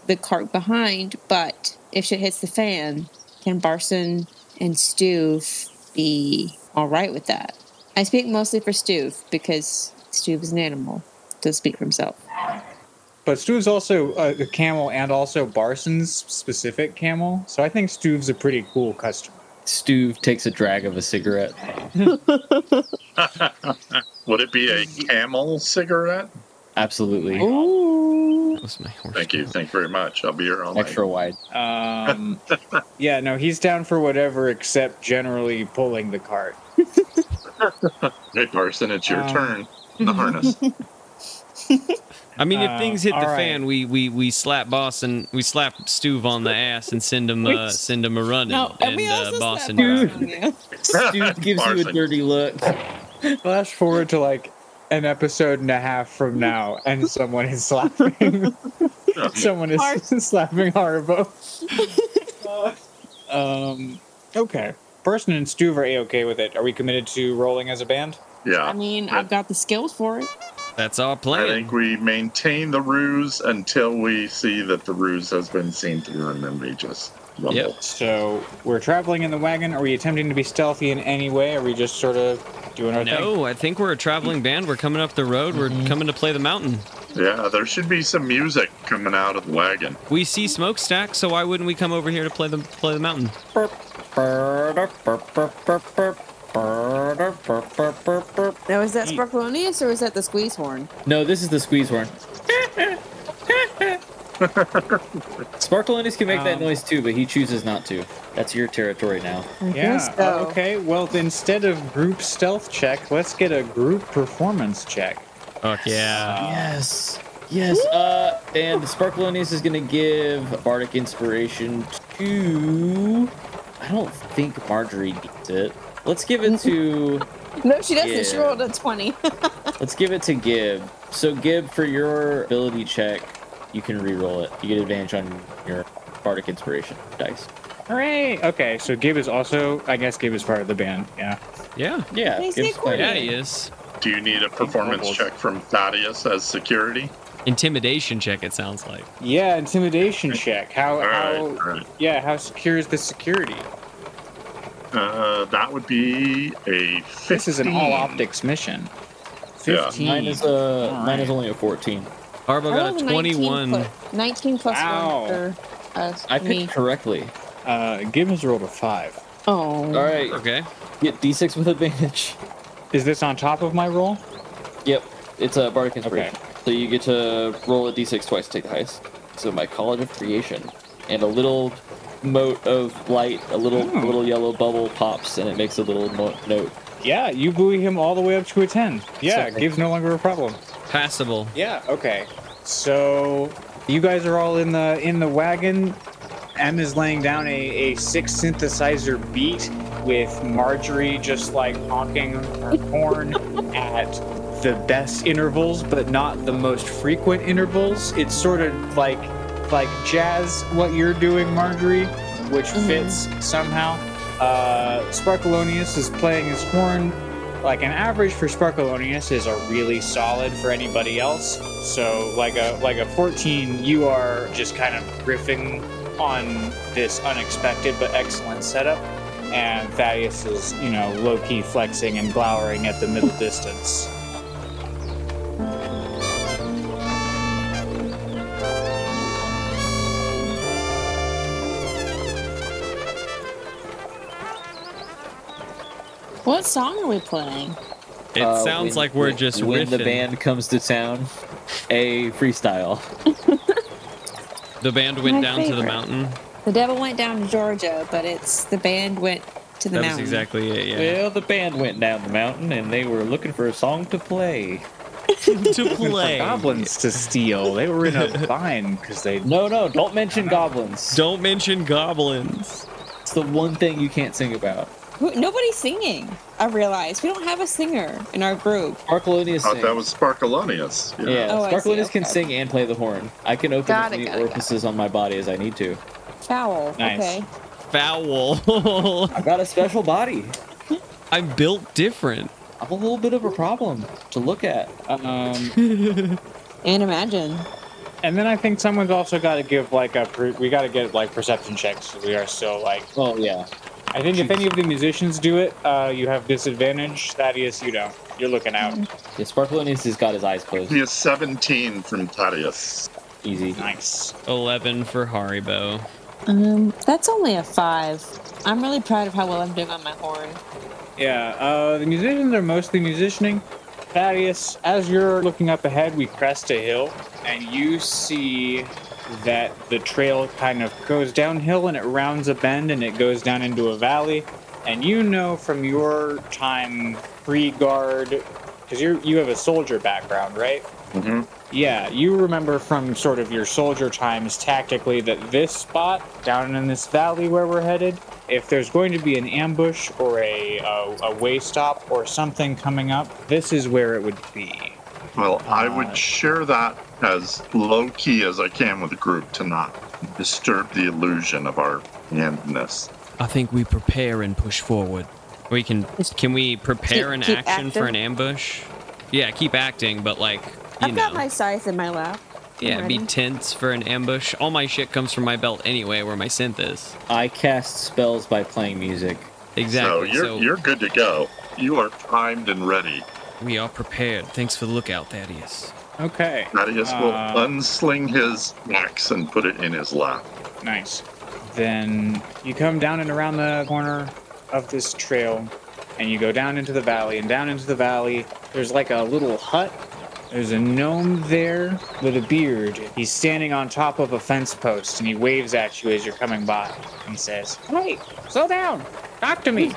the cart behind. But if shit hits the fan, can Barson and Stuve be all right with that? I speak mostly for Stuve because Stuve is an animal. Does speak for himself. But Stuve's also a camel and also Barson's specific camel. So I think Stuve's a pretty cool customer. Stuve takes a drag of a cigarette. Would it be a camel cigarette? Absolutely. Ooh. That was my horse. Thank you. Thank you very much. I'll be here all night. Extra wide. Yeah, no, he's down for whatever except generally pulling the cart. Hey, Carson, it's your turn. The harness. I mean, if things hit the all right. fan, we slap we slap Stuve on the ass and send him a running. No, and we also Boss slap and Barson, yeah. Stuve gives you a Barson. dirty look. Flash forward to like an episode and a half from now, and someone is slapping. Someone is slapping Haribo. Okay. Person and Stuve are A-okay with it. Are we committed to rolling as a band? Yeah. I mean, I've got the skills for it. That's our I plan. think we maintain the ruse until we see that the ruse has been seen through, and then we just rumble. Yep. So we're traveling in the wagon. Are we attempting to be stealthy in any way? Are we just sort of doing our thing? No, I think we're a traveling band. We're coming up the road. We're coming to play the mountain. Yeah, there should be some music coming out of the wagon. We see smokestack, so why wouldn't we come over here to play the mountain? Now, is that Sparkleoneous or is that the squeeze horn? No, this is the squeeze horn. Sparkleoneous can make that noise too, but he chooses not to. That's your territory now. Yeah. Okay. Well, instead of group stealth check, let's get a group performance check. Fuck yeah. Yes. Yes. And Sparkleoneous is gonna give Bardic Inspiration to. I don't think Margery needs it. Let's give it to. No, she doesn't. She Gib. rolled a 20. Let's give it to Gib. So Gib, for your ability check, you can re-roll it. You get advantage on your Bardic Inspiration dice. Hooray! Okay, so Gib is also, I guess Gib is part of the band. Yeah. Yeah. Yeah. He's Gib's the playing. Yeah, he is. Do you need a performance check from Thaddeus as security? Intimidation check, it sounds like. Yeah, intimidation check. How Alright. yeah, how secure is the security? That would be a 15. This is an all optics mission. Yeah. 15. Mine is only a 14. Harbo I got rolled a 19 21. 19 plus Ow. 1 for I me. picked correctly. Gib has rolled a 5. Oh. All right. Okay. Get D6 with advantage. Is this on top of my roll? Yep. It's a Bardic Inspiration. So you get to roll a D6 twice to take the highest. So my College of Creation. And a little mote of light, a little yellow bubble pops, and it makes a little note. Yeah, you buoy him all the way up to a 10. Yeah, Okay. Gib's no longer a problem. Passable. Yeah, okay. So you guys are all in the wagon. Em is laying down a 6 synthesizer beat with Margery just like honking her horn at the best intervals, but not the most frequent intervals. It's sort of like jazz, what you're doing, Margery, which fits somehow. Sparkleoneous is playing his horn. Like an average for Sparkleoneous is a really solid for anybody else. So like a 14, you are just kind of riffing on this unexpected but excellent setup. And Thaddeus is, low-key flexing and glowering at the middle distance. What song are we playing? It sounds like we're just when riffing. the band comes to town, a freestyle. The band went My down to the favorite. mountain. The devil went down to Georgia, but it's the band went to the That mountain. was exactly it, yeah. Well, the band went down the mountain and they were looking for a song to play. To play. Goblins to steal. They were in a bind because they... No, don't mention goblins. Don't mention goblins. It's the one thing you can't sing about. Nobody's singing. I realized we don't have a singer in our group. Sparkleoneous Thought sings. that was Sparkleoneous. Yeah, Oh, I see, Sparkleoneous can okay. sing and play the horn. I can open Got as it, many got it, orifices on my body as I need to. Foul. Nice. Okay. Foul. I've got a special body. I'm built different. I'm a little bit of a problem to look at. And imagine. And then I think someone's also got to give we got to get like perception checks. So we are still like... Oh, yeah. I think if any of the musicians do it, you have disadvantage. Thaddeus, you don't. You're looking out. Yeah, Sparkleoneous has got his eyes closed. He is 17 from Thaddeus. Easy. Nice. 11 for Haribo. That's only a 5. I'm really proud of how well I'm doing on my horn. Yeah, the musicians are mostly musicianing. Thaddeus, as you're looking up ahead, we crest a hill, and you see that the trail kind of goes downhill and it rounds a bend and it goes down into a valley. And you know from your time pre-guard, because you have a soldier background, right? Mm-hmm. Yeah, you remember from sort of your soldier times tactically that this spot, down in this valley where we're headed, if there's going to be an ambush or a way stop or something coming up, this is where it would be. Well, I would share that as low-key as I can with the group to not disturb the illusion of our handedness. I think we prepare and push forward. Can we prepare an keep action for an acting? ambush? Yeah, keep acting, but like, I've got my scythe in my lap. yeah, I'm be ready. tense for an ambush. All my shit comes from my belt anyway, where my synth is. I cast spells by playing music. Exactly. So you're good to go. You are primed and ready. We are prepared. Thanks for the lookout, Thaddeus. Okay. Thaddeus will unsling his axe and put it in his lap. Nice. Then you come down and around the corner of this trail, and you go down into the valley, and down into the valley, there's like a little hut. There's a gnome there with a beard. He's standing on top of a fence post, and he waves at you as you're coming by. And he says, "Hey, slow down. Talk to me."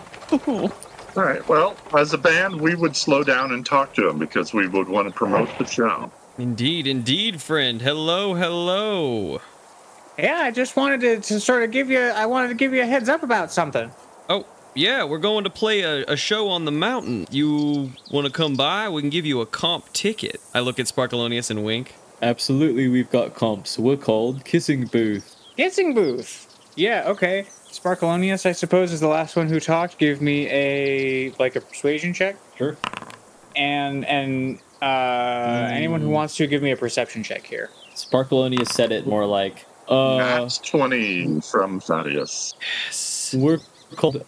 All right, well, as a band, we would slow down and talk to him because we would want to promote the show. Indeed, friend. Hello. Yeah, I just wanted to sort of give you a heads up about something. Oh, yeah, we're going to play a show on the mountain. You want to come by? We can give you a comp ticket. I look at Sparkleoneous and wink. Absolutely, we've got comps. We're called Kissing Booth. Kissing booth. Yeah, okay. Sparkleoneous, I suppose, is the last one who talked. Give me a persuasion check. Sure. And anyone who wants to give me a perception check here. Sparkleoneous said it more like, That's 20 from Thaddeus. we're called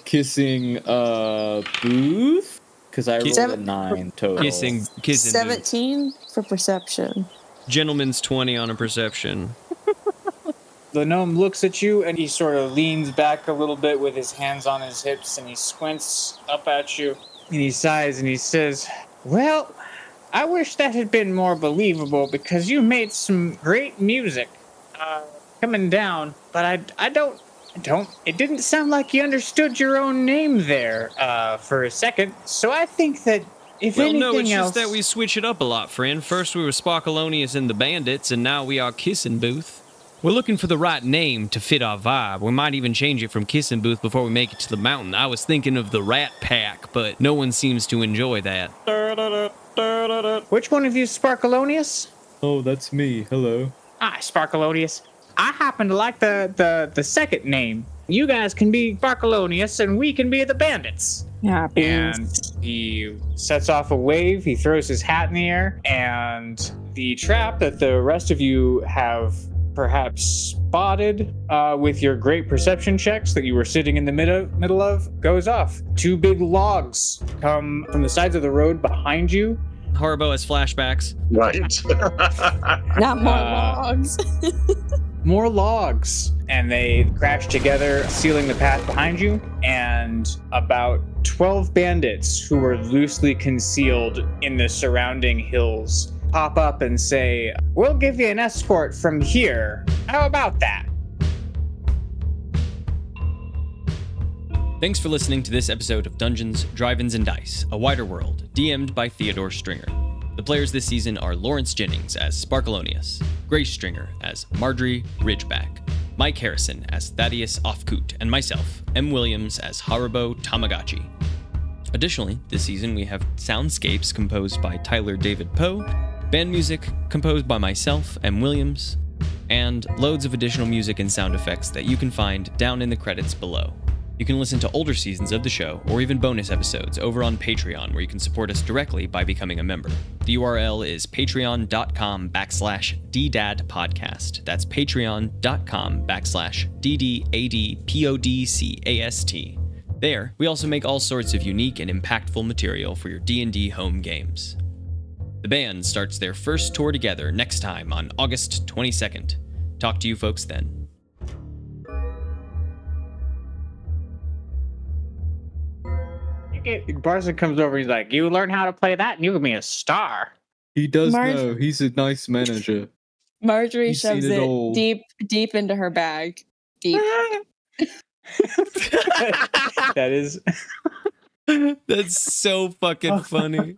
Kissing Booth? because I rolled a 9 total. Kissing. 17 for perception. Gentleman's 20 on a perception. The gnome looks at you and he sort of leans back a little bit with his hands on his hips and he squints up at you and he sighs and he says, "Well, I wish that had been more believable because you made some great music coming down, but I don't, it didn't sound like you understood your own name there for a second, so I think that If Well, anything no, it's else, just that we switch it up a lot, friend. First we were Sparkleoneous and the Bandits, and now we are Kissing Booth. We're looking for the right name to fit our vibe. We might even change it from Kissing Booth before we make it to the mountain. I was thinking of the Rat Pack, but no one seems to enjoy that. which one of you is Sparkleoneous? Oh, that's me. Hello. Ah, Sparkleoneous. I happen to like the second name. You guys can be Sparkleoneous, and we can be the Bandits. Yeah, And he sets off a wave. He throws his hat in the air, and the trap that the rest of you have perhaps spotted with your great perception checks that you were sitting in the middle of goes off. 2 big logs come from the sides of the road behind you. Haribo has flashbacks. Right. not more logs. More logs, and they crash together, sealing the path behind you, and about 12 bandits who were loosely concealed in the surrounding hills pop up and say, "We'll give you an escort from here. How about that?" Thanks for listening to this episode of Dungeons, Drive-Ins, and Dice, A Wider World, DM'd by Theodore Stringer. The players this season are Lawrence Jennings as Sparkleoneous, Grace Stringer as Margery Ridgeback, Mike Harrison as Thaddeus Ofkoot, and myself, M. Williams as Haribo Tamagotchi. Additionally, this season we have soundscapes composed by Tyler David Poe, band music composed by myself, M. Williams, and loads of additional music and sound effects that you can find down in the credits below. You can listen to older seasons of the show, or even bonus episodes, over on Patreon, where you can support us directly by becoming a member. The URL is patreon.com/ddadpodcast. That's patreon.com/ddadpodcast. There, we also make all sorts of unique and impactful material for your D&D home games. The band starts their first tour together next time on August 22nd. Talk to you folks then. Barson comes over, he's like, "You learn how to play that, and you can be a star." He does Marge- know. He's a nice manager. Margery He's seen shoves it it all. deep into her bag. Deep. That is That's so fucking funny.